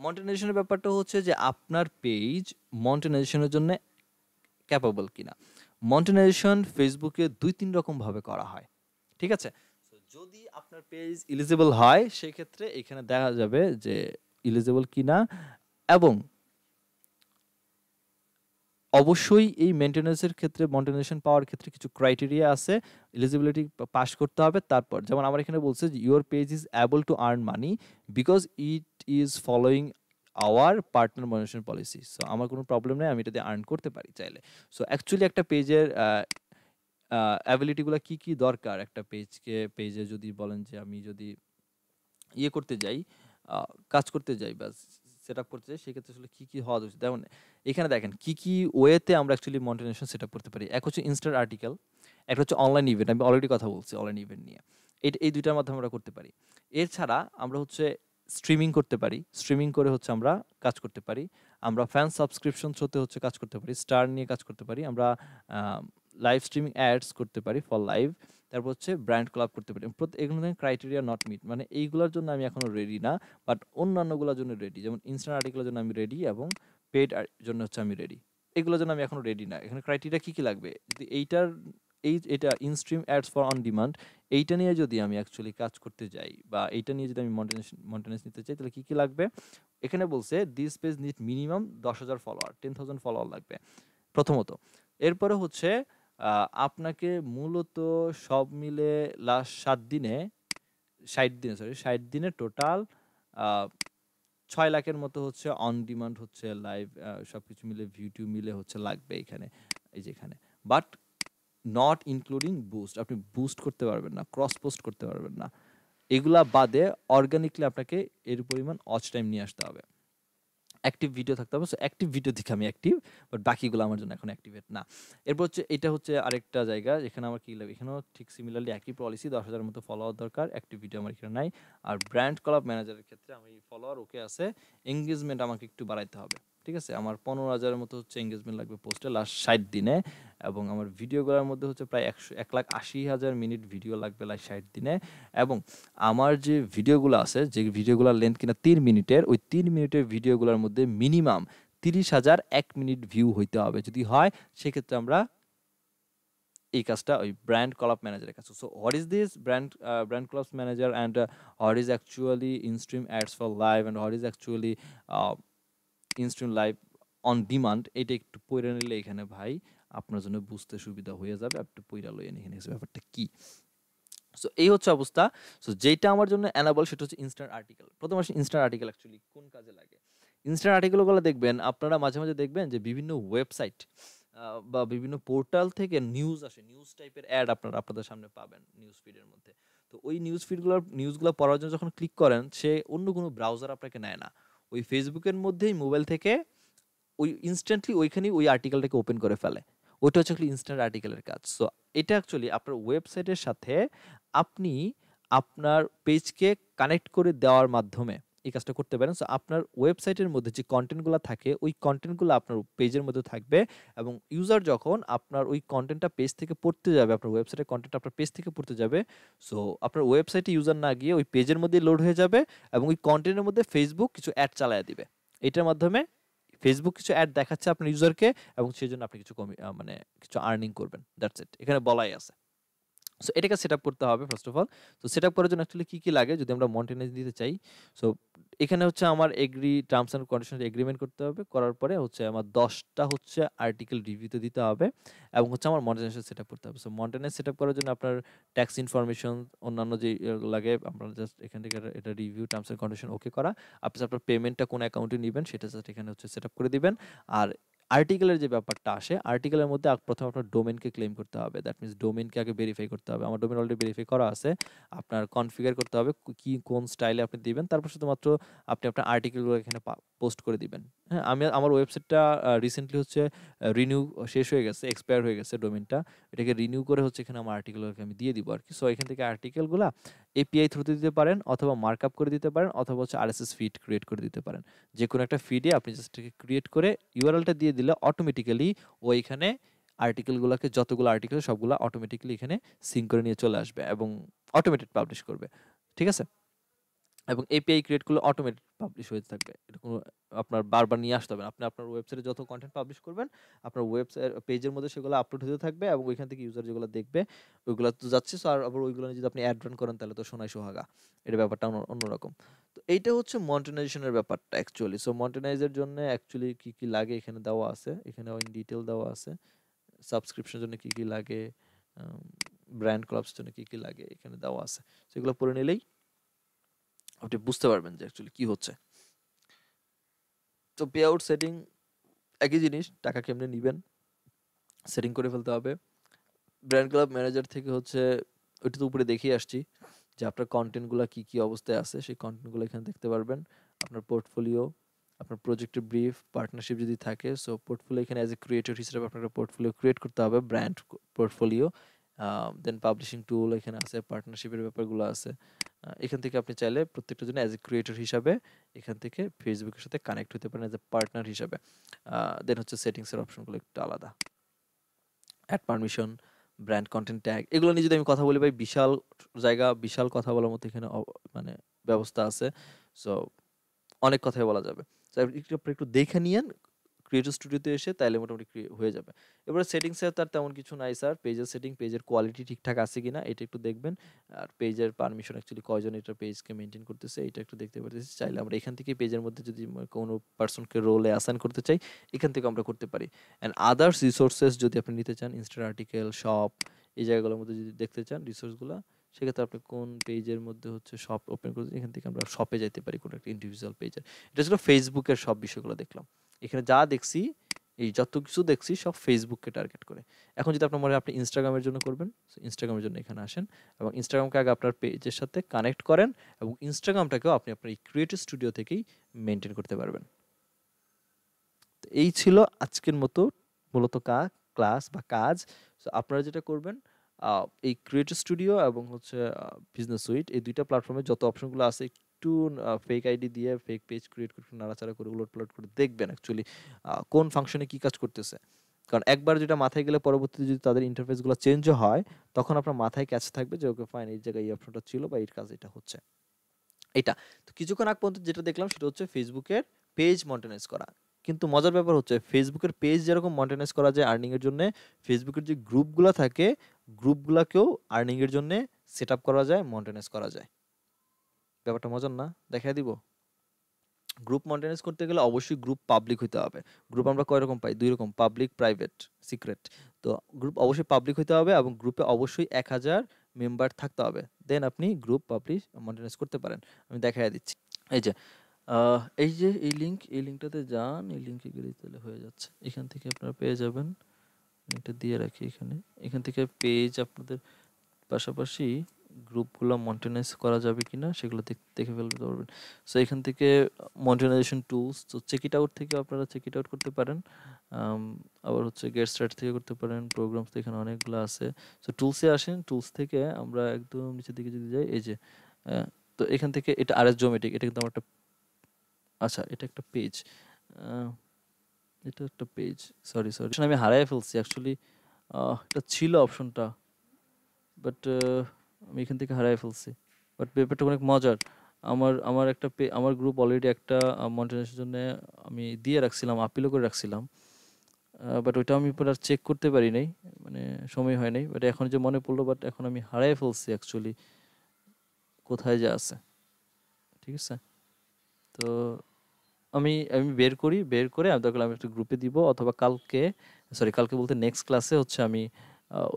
Speaker 1: মনিটাইজেশনের ব্যাপারটা হচ্ছে যে আপনার পেজ মনিটাইজেশনের জন্য ক্যাপাবল কিনা। মনিটাইজেশন ফেসবুকে ২-৩ রকমভাবে করা হয়। ঠিক আছে? সো যদি আপনার পেজ এলিজিবল হয় সেক্ষেত্রে এখানে দেখা যাবে যে এলিজিবল কিনা এবং অবশ্যই এই মেইনটেন্যান্সের ক্ষেত্রে মনিটাইজেশন পাওয়ার ক্ষেত্রে কিছু ক্রাইটেরিয়া আছে। এলিজিবিলিটি পাস করতে হবে। তারপর যেমন আমার এখানে বলছে যে your page is able to earn money because it is following our partner monetisation policy. So আমার কোনো প্রবলেম নেই, আমি এটা দিয়ে আর্ন করতে পারি চাইলে। সো অ্যাকচুয়ালি একটা পেজের অ্যাবিলিটিগুলো কি কি দরকার একটা পেজে যদি বলেন যে আমি যদি ইয়ে করতে যাই, কাজ করতে যাই বা সেট আপ করতে যাই সেক্ষেত্রে আসলে কী কী হওয়া উচিত। যেমন এখানে দেখেন কী কী ওয়েতে আমরা অ্যাকচুয়ালি মনিটাইজেশন সেট আপ করতে পারি। এক হচ্ছে ইনস্ট্যান্ট আর্টিকেল, একটা হচ্ছে অনলাইন ইভেন্ট। আমি অলরেডি কথা বলছি অনলাইন ইভেন্ট নিয়ে। এই দুইটার মাধ্যমে আমরা করতে পারি। এছাড়া আমরা হচ্ছে স্ট্রিমিং করতে পারি। স্ট্রিমিং করে হচ্ছে আমরা কাজ করতে পারি। আমরা ফ্যান সাবস্ক্রিপশন থ্রুতে হচ্ছে কাজ করতে পারি। স্টার নিয়ে কাজ করতে পারি। আমরা লাইভ স্ট্রিমিং অ্যাডস করতে পারি ফর লাইভ। তারপর হচ্ছে ব্র্যান্ড কোলাব করতে পারি। এগুলো ক্রাইটেরিয়া নট মিট, মানে এইগুলোর জন্য আমি এখনো রেডি না, বাট অন্যান্যগুলোর জন্য রেডি। যেমন ইনস্ট্যান্ট আর্টিকেলের জন্য আমি রেডি এবং পেড জন্য হচ্ছে আমি রেডি। এগুলোর জন্য আমি এখনো রেডি না। এখানে ক্রাইটেরিয়া কি কি লাগবে, যদি এটা instream ads for on demand এইটা নিয়ে যদি আমি অ্যাকচুয়ালি কাজ করতে যাই বা এইটা নিয়ে যদি আমি মনিটাইজেশন নিতে চাই তাহলে কি কি লাগবে। এখানে বলছে this page need minimum 10,000 follower, 10,000 follower লাগবে প্রথমত। এরপরে হচ্ছে আপনাকে মূলত সব মিলে লাস্ট 60 দিনে টোটাল 6 লাখের মতো হচ্ছে অন ডিমান্ড হচ্ছে লাইভ সবকিছু মিলে ভিউ মিলে হচ্ছে লাগবে এখানে, এই যে এখানে। বাট নট ইনক্লুডিং বুস্ট, আপনি বুস্ট করতে পারবেন না, ক্রস পোস্ট করতে পারবেন না। এগুলা বাদে অর্গানিকলি আপনাকে এর পরিমাণ ওয়াচ টাইম নিয়ে আসতে হবে, অ্যাক্টিভ ভিডিও থাকতে হবে। সো অ্যাক্টিভ ভিডিও দেখে আমি অ্যাক্টিভ, বাট বাকিগুলো আমার জন্য এখন অ্যাক্টিভেট না। এরপর হচ্ছে এটা হচ্ছে আরেকটা জায়গা যেখানে আমার কি লাগবে, এখানেও ঠিক সিমিলারলি একই পলিসি, 10,000 মতো ফলোয়ার দরকার, অ্যাক্টিভ ভিডিও আমার এখানে নাই। আর ব্র্যান্ড কলাব ম্যানেজারের ক্ষেত্রে আমি ফলোয়ার ওকে আছে, এঙ্গেজমেন্ট আমাকে একটু বাড়াইতে হবে। ঠিক আছে, আমার 15,000-এর মতো হচ্ছে এঙ্গেজমেন্ট লাগবে পোস্টে লাস্ট 60 দিনে, এবং আমার ভিডিওগুলোর মধ্যে হচ্ছে প্রায় 1,80,000 মিনিট ভিডিও লাগবে লাস্ট 60 দিনে। এবং আমার যে ভিডিওগুলো আছে, যে ভিডিওগুলোর লেন্থ কিনা 3 মিনিটের, ওই 3 মিনিটের ভিডিওগুলোর মধ্যে মিনিমাম 30,000 1 মিনিট ভিউ হইতে হবে। যদি হয় সেক্ষেত্রে আমরা এই কাজটা ওই ব্র্যান্ড কলাপ ম্যানেজারের কাছে। So what is this brand collab manager and what is actually instream ads for live and what is actually instream live on demand, এটা একটু পড়ে নিলে এখানে ভাই আপনার জন্য বুঝতে সুবিধা হয়ে যাবে। একটু পইরা লইয়েন এখানে ব্যাপারটা কি। সো এই হচ্ছে অবস্থা। সো যেটা আমার জন্য অ্যানাবল সেটা হচ্ছে ইনস্ট্যান্ট আর্টিকেল। প্রথম আসে ইনস্ট্যান্ট আর্টিকেল অ্যাকচুয়ালি কোন কাজে লাগে। ইনস্ট্যান্ট আর্টিকেলগুলো দেখবেন আপনারা মাঝে মাঝে দেখবেন যে বিভিন্ন ওয়েবসাইট বা বিভিন্ন পোর্টাল থেকে নিউজ আসে, নিউজ টাইপের অ্যাড আপনাদের সামনে পাবেন নিউজ ফিডের মধ্যে। তো ওই নিউজগুলো পড়ার জন্য যখন ক্লিক করেন সে অন্য কোনো ব্রাউজার আপনাকে নেয় না, ওই ফেসবুকের মধ্যেই মোবাইল থেকে ওই ইনস্ট্যান্টলি ওইখানেই ওই আর্টিকেলটাকে ওপেন করে ফেলে। ওইটা হচ্ছে ইনস্ট্যান্ট আর্টিকেলের কাজ। সো এটা অ্যাকচুয়ালি আপনার ওয়েবসাইটের সাথে আপনি আপনার পেজকে কানেক্ট করে দেওয়ার মাধ্যমে এই কাজটা করতে পারেন। সো আপনার ওয়েবসাইটের মধ্যে যে কন্টেন্টগুলো থাকে ওই কন্টেন্টগুলো আপনার পেজের মধ্যে থাকবে, এবং ইউজার যখন আপনার ওই কন্টেন্টটা পেজ থেকে পড়তে যাবে, আপনার ওয়েবসাইটের কন্টেন্ট আপনার পেজ থেকে পড়তে যাবে, সো আপনার ওয়েবসাইটে ইউজার না গিয়ে ওই পেজের মধ্যে লোড হয়ে যাবে, এবং ওই কন্টেন্টের মধ্যে ফেসবুক কিছু অ্যাড চালায় দিবে। এটার মাধ্যমে ফেসবুক কিছু অ্যাড দেখাচ্ছে আপনার ইউজারকে, এবং সেই জন্য আপনি কিছু কিছু আর্নিং করবেন। দ্যাটস ইট, এখানে বলাই আছে। সো এটাকে সেটআপ করতে হবে ফার্স্ট অফ অল। তো সেটআপ করার জন্য অ্যাকচুয়ালি কি লাগে যদি আমরা মন্টেনেজ দিতে চাই। সো এখানে হচ্ছে আমার agri terms and condition agreement করতে হবে। করার পরে হচ্ছে আমার ১০ টা হচ্ছে আর্টিকেল রিভিউতে দিতে হবে এবং হচ্ছে আমার মন্টেনেশন সেটআপ করতে হবে। সো মন্টেনেজ সেটআপ করার জন্য আপনার ট্যাক্স ইনফরমেশন অন্যান্য যে লাগে আপনার জাস্ট এখান থেকে এটা রিভিউ টার্মস অ্যান্ড কন্ডিশন ওকে করা। আপনি আপনার পেমেন্টটা কোন অ্যাকাউন্টে নিবেন সেটা জাস্ট এখানে হচ্ছে সেটআপ করে দিবেন। আর আর্টিকেলের যে ব্যাপারটা আসে, আর্টিকেলের মধ্যে প্রথমে আপনার ডোমেইনকে ক্লেম করতে হবে। দ্যাট মিনস ডোমেইনকে আগে ভেরিফাই করতে হবে। আমার ডোমেইন অলরেডি ভেরিফাই করা আছে। আপনার কনফিগার করতে হবে কি কোন স্টাইলে আপনি দিবেন। তারপর শুধুমাত্র আপনি আপনার আর্টিকেলগুলো এখানে পোস্ট করে দিবেন। হ্যাঁ? আমার ওয়েবসাইটটা রিসেন্টলি হচ্ছে রিনিউ শেষ হয়ে গেছে, এক্সপায়ার হয়ে গেছে ডোমেইনটা। এটাকে রিনিউ করে হচ্ছে এখানে আমার আর্টিকেলগুলোকে আমি দিয়ে দিব আরকি। সো এখান থেকে আর্টিকেলগুলা এপিআই থ্রুতে দিতে পারেন অথবা মার্কআপ করে দিতে পারেন অথবা হচ্ছে আরএসএস ফিড ক্রিয়েট করে দিতে পারেন। যেকোনো একটা ফিডে আপনি জাস্ট এটাকে ক্রিয়েট করে ইউআরএলটা দিয়ে দিলে অটোমেটিক্যালি ওইখানে আর্টিকেলগুলোকে যতগুলো আর্টিকেল সবগুলা অটোমেটিক্যালি এখানে সিঙ্ক করে নিয়ে চলে আসবে এবং অটোমেটেড পাবলিশ করবে। ঠিক আছে? এবং এপিআই ক্রিয়েট করলে অটোমেটেড পাবলিশ হয়ে থাকবে। এটা কোনো আপনার বারবার নিয়ে আসতে হবে না। আপনি আপনার ওয়েবসাইটে যত কনটেন্ট পাবলিশ করবেন, আপনার ওয়েবসাইট পেজের মধ্যে সেগুলো আপলোড হতে থাকবে এবং ওইখান থেকে ইউজার যেগুলো দেখবে, ওইগুলো তো যাচ্ছে। সো আর আবার ওইগুলো নিয়ে যদি আপনি অ্যাড রান করেন তাহলে তো সোনায় সোহাগা। এটার ব্যাপারটা অন্যরকম। তো এইটা হচ্ছে মনিটাইজেশন এর ব্যাপারটা অ্যাকচুয়ালি। সো মনিটাইজ এর জন্য অ্যাকচুয়ালি কি লাগে এখানে দেওয়া আছে। এখানে ইন ডিটেইল দেওয়া আছে। সাবস্ক্রিপশনের জন্য কি লাগে, আম ব্র্যান্ড কোলাপস এর জন্য কি লাগে এখানে দেওয়া আছে। সেগুলো পড়ে নিলেই আপনি বুঝতে পারবেন যে অ্যাকচুয়ালি কি হচ্ছে। তো পে আউট সেটিং একই জিনিস, টাকা কেমনে নিবেন সেটিং করে ফেলতে হবে। ব্র্যান্ড ক্লাব ম্যানেজার থেকে হচ্ছে ওইটা তো উপরে দেখিয়ে আসছি যে আপনার কন্টেন্টগুলো কি অবস্থায় আছে সেই কন্টেন্টগুলো এখানে দেখতে পারবেন। আপনার পোর্টফোলিও, আপনার প্রজেক্টের ব্রিফ, পার্টনারশিপ যদি থাকে সো পোর্টফোলিও এখানে অ্যাজ এ ক্রিয়েটর হিসেবে আপনার একটা পোর্টফোলিও ক্রিয়েট করতে হবে, ব্র্যান্ড পোর্টফোলিও। দেন পাবলিশিং টুল এখানে আছে, পার্টনারশিপের ব্যাপারগুলো আছে। এখান থেকে আপনি চাইলে প্রত্যেকটার জন্য অ্যাজ এ ক্রিয়েটর হিসাবে এখান থেকে ফেসবুকের সাথে কানেক্ট হতে পারেন অ্যাজ এ পার্টনার হিসাবে। দেন হচ্ছে সেটিংসের অপশনগুলো একটু আলাদা। Add permission, brand content tag এগুলো নিয়ে যদি আমি কথা বলি ভাই বিশাল জায়গা, বিশাল কথা বলার মতো এখানে মানে ব্যবস্থা আছে। সো অনেক কথাই বলা যাবে। তো একটু আপনি একটু দেখে নিয়েন ক্রিয়েটর স্টুডিওতে এসে তাইলে মোটামুটি হয়ে যাবে। এবারে সেটিংসে তার তেমন কিছু নাই স্যার। পেজের সেটিং, পেজের কোয়ালিটি ঠিকঠাক আছে কিনা এটা একটু দেখবেন। আর পেজের পারমিশন অ্যাকচুয়ালি কয়জন এটা পেজকে মেইনটেইন করতেছে এটা একটু দেখতে পারতেছি। চাইলে আমরা এখান থেকে পেজের মধ্যে যদি কোনো পারসনকে রোলে অ্যাসাইন করতে চাই এখান থেকে আমরা করতে পারি। অ্যান্ড আদার্স রিসোর্সেস যদি আপনি নিতে চান ইনস্টার আর্টিকেল, শপ এই জায়গাগুলোর মধ্যে যদি দেখতে চান রিসোর্সগুলা সেক্ষেত্রে আপনি কোন পেজের মধ্যে হচ্ছে শপ ওপেন করতে এখান থেকে আমরা শপে যাইতে পারি কোনো একটা ইন্ডিভিজুয়াল পেজের। এটা ছিল ফেসবুকের সব বিষয়গুলো দেখলাম। এখানে যা দেখছি এই যত কিছু দেখছি সব ফেসবুককে টার্গেট করে। এখন যদি আপনার মনে হয় আপনি ইনস্টাগ্রামের জন্য করবেন, সো ইনস্টাগ্রামের জন্য এখানে আসেন এবং ইনস্টাগ্রামকে আগে আপনার পেজের সাথে কানেক্ট করেন এবং ইনস্টাগ্রামটাকেও আপনি আপনার এই ক্রিয়েটিভ স্টুডিও থেকেই মেইনটেইন করতে পারবেন। তো এই ছিল আজকের মতো মূলত ক্লাস বা কাজ। সো আপনারা যেটা করবেন এই ক্রিয়েটিভ স্টুডিও এবং হচ্ছে বিজনেস সুইট এই ২ টা প্ল্যাটফর্মে যত অপশনগুলো আছে একটু ফেক আইডি দিয়ে ফেক পেজ ক্রিয়েট করে একটু নাড়াচাড়া করে উলট-পালট করে দেখবেন অ্যাকচুয়ালি কোন ফাংশনে কি কাজ করতেছে। কারণ একবার যেটা মাথায় গেলে পরবর্তীতে যদি তাদের ইন্টারফেসগুলো চেঞ্জও হয় তখন আপনার মাথায় ক্যাচ থাকবে যে ওকে ফাইন এই জায়গায় এই অপশনটা ছিল বা এর কাজ এটা হচ্ছে। এইটা। তো কিছুক্ষণ আগ পর্যন্ত যেটা দেখলাম সেটা হচ্ছে ফেসবুকের পেজ মনিটাইজ করা। কিন্তু মজার ব্যাপার হচ্ছে ফেসবুকের পেজ যেরকম মনিটাইজ করা যায় আর্নিং এর জন্যে, ফেসবুকের যে গ্রুপগুলা থাকে, গ্রুপগুলাকেও আর্নিং এর জন্যে সেটআপ করা যায়, মনিটাইজ করা যায়। ব্যাপারটা মজার না? দেখাইয়া দিব? গ্রুপ মনিটাইজ করতে গেলে অবশ্যই গ্রুপ পাবলিক হইতে হবে। গ্রুপ আমরা কয় রকম পাই? ২ রকম পাবলিক, প্রাইভেট, সিক্রেট। তো গ্রুপ অবশ্যই পাবলিক হইতে হবে এবং গ্রুপে অবশ্যই ১০০০ মেম্বার থাকতে হবে। দেন আপনি গ্রুপ পাবলিশ মনিটাইজ করতে পারেন। আমি দেখাইয়া দিচ্ছি। এই যে এই যে এই লিঙ্কটাতে যান, এই লিঙ্কে গেলেই তাহলে হয়ে যাচ্ছে। এখান থেকে আপনারা পেয়ে যাবেন। লিঙ্কটা দিয়ে রাখি এখানে। এখান থেকে পেজ আপনাদের পাশাপাশি গ্রুপগুলো মনিটাইজ করা যাবে কিনা সেগুলো দেখে ফেলতে পারবেন। সো এখান থেকে মনিটাইজেশন টুলস তো চেক ইট আউট থেকে আপনারা চেক ইট আউট করতে পারেন। আবার হচ্ছে গেট স্টার্ট থেকে করতে পারেন। প্রোগ্রামস তো এখানে অনেকগুলো আছে। সো টুলসে আসেন, টুলস থেকে আমরা একদম নিচের দিকে যদি যাই এই যে তো এখান থেকে এটা আরএস জিওমেট্রিক এটা কিন্তু আমার একটা আচ্ছা এটা একটা পেজ। এটা একটা পেজ। সরি আমি হারায় ফেলছি অ্যাকচুয়ালি। এটা ছিল অপশনটা বাট আমি এখান থেকে হারায় ফেলছি। বাট ব্যাপারটা অনেক মজার। আমার একটা আমার গ্রুপ অলরেডি একটা মনিটাইজেশনের জন্য আমি দিয়ে রাখছিলাম, আপিলও করে রাখছিলাম। বাট ওইটা আমি পরে আর চেক করতে পারি নাই, মানে সময় হয় নাই। বাট এখন যে মনে পড়লো, বাট এখন আমি হারাই ফেলছি অ্যাকচুয়ালি কোথায় যে আছে। ঠিক আছে, তো আমি আমি বের করে আমি দরকার হলে আমি একটা গ্রুপে দিব, অথবা কালকে, সরি কালকে বলতে নেক্সট ক্লাসে হচ্ছে আমি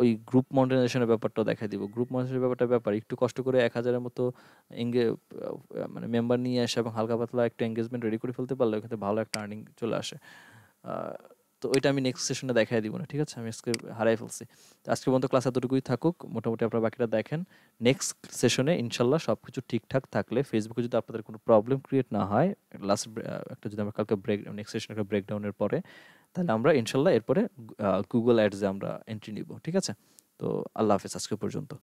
Speaker 1: ওই গ্রুপ মনিটাইজেশনের ব্যাপারটাও দেখাই দিব। গ্রুপ মনিটাইজেশনের ব্যাপার একটু কষ্ট করে 1000-এর মতো এঙ্গে মানে মেম্বার নিয়ে আসে এবং হালকা পাতলা একটা এঙ্গেজমেন্ট রেডি করে ফেলতে পারলে ওখানে ভালো একটা আর্নিং চলে আসে। আহ, তো ওইটা আমি নেক্সট সেশনে দেখাই দিব না, ঠিক আছে? আমি আজকে হারাই ফেলছি। তো আজকের পর্যন্ত ক্লাস এতটুকুই থাকুক, মোটামুটি আপনারা বাকিটা দেখেন। নেক্সট সেশনে ইনশাল্লাহ সব কিছু ঠিকঠাক থাকলে, ফেসবুকে যদি আপনাদের কোনো প্রবলেম ক্রিয়েট না হয়, লাস্ট একটা যদি আমরা কালকে নেক্সট সেশনে একটা ব্রেকডাউনের পরে, তাহলে আমরা ইনশাল্লাহ এরপরে গুগল অ্যাডসে আমরা এন্ট্রি নিব, ঠিক আছে? তো আল্লাহ হাফেজ আজকে পর্যন্ত।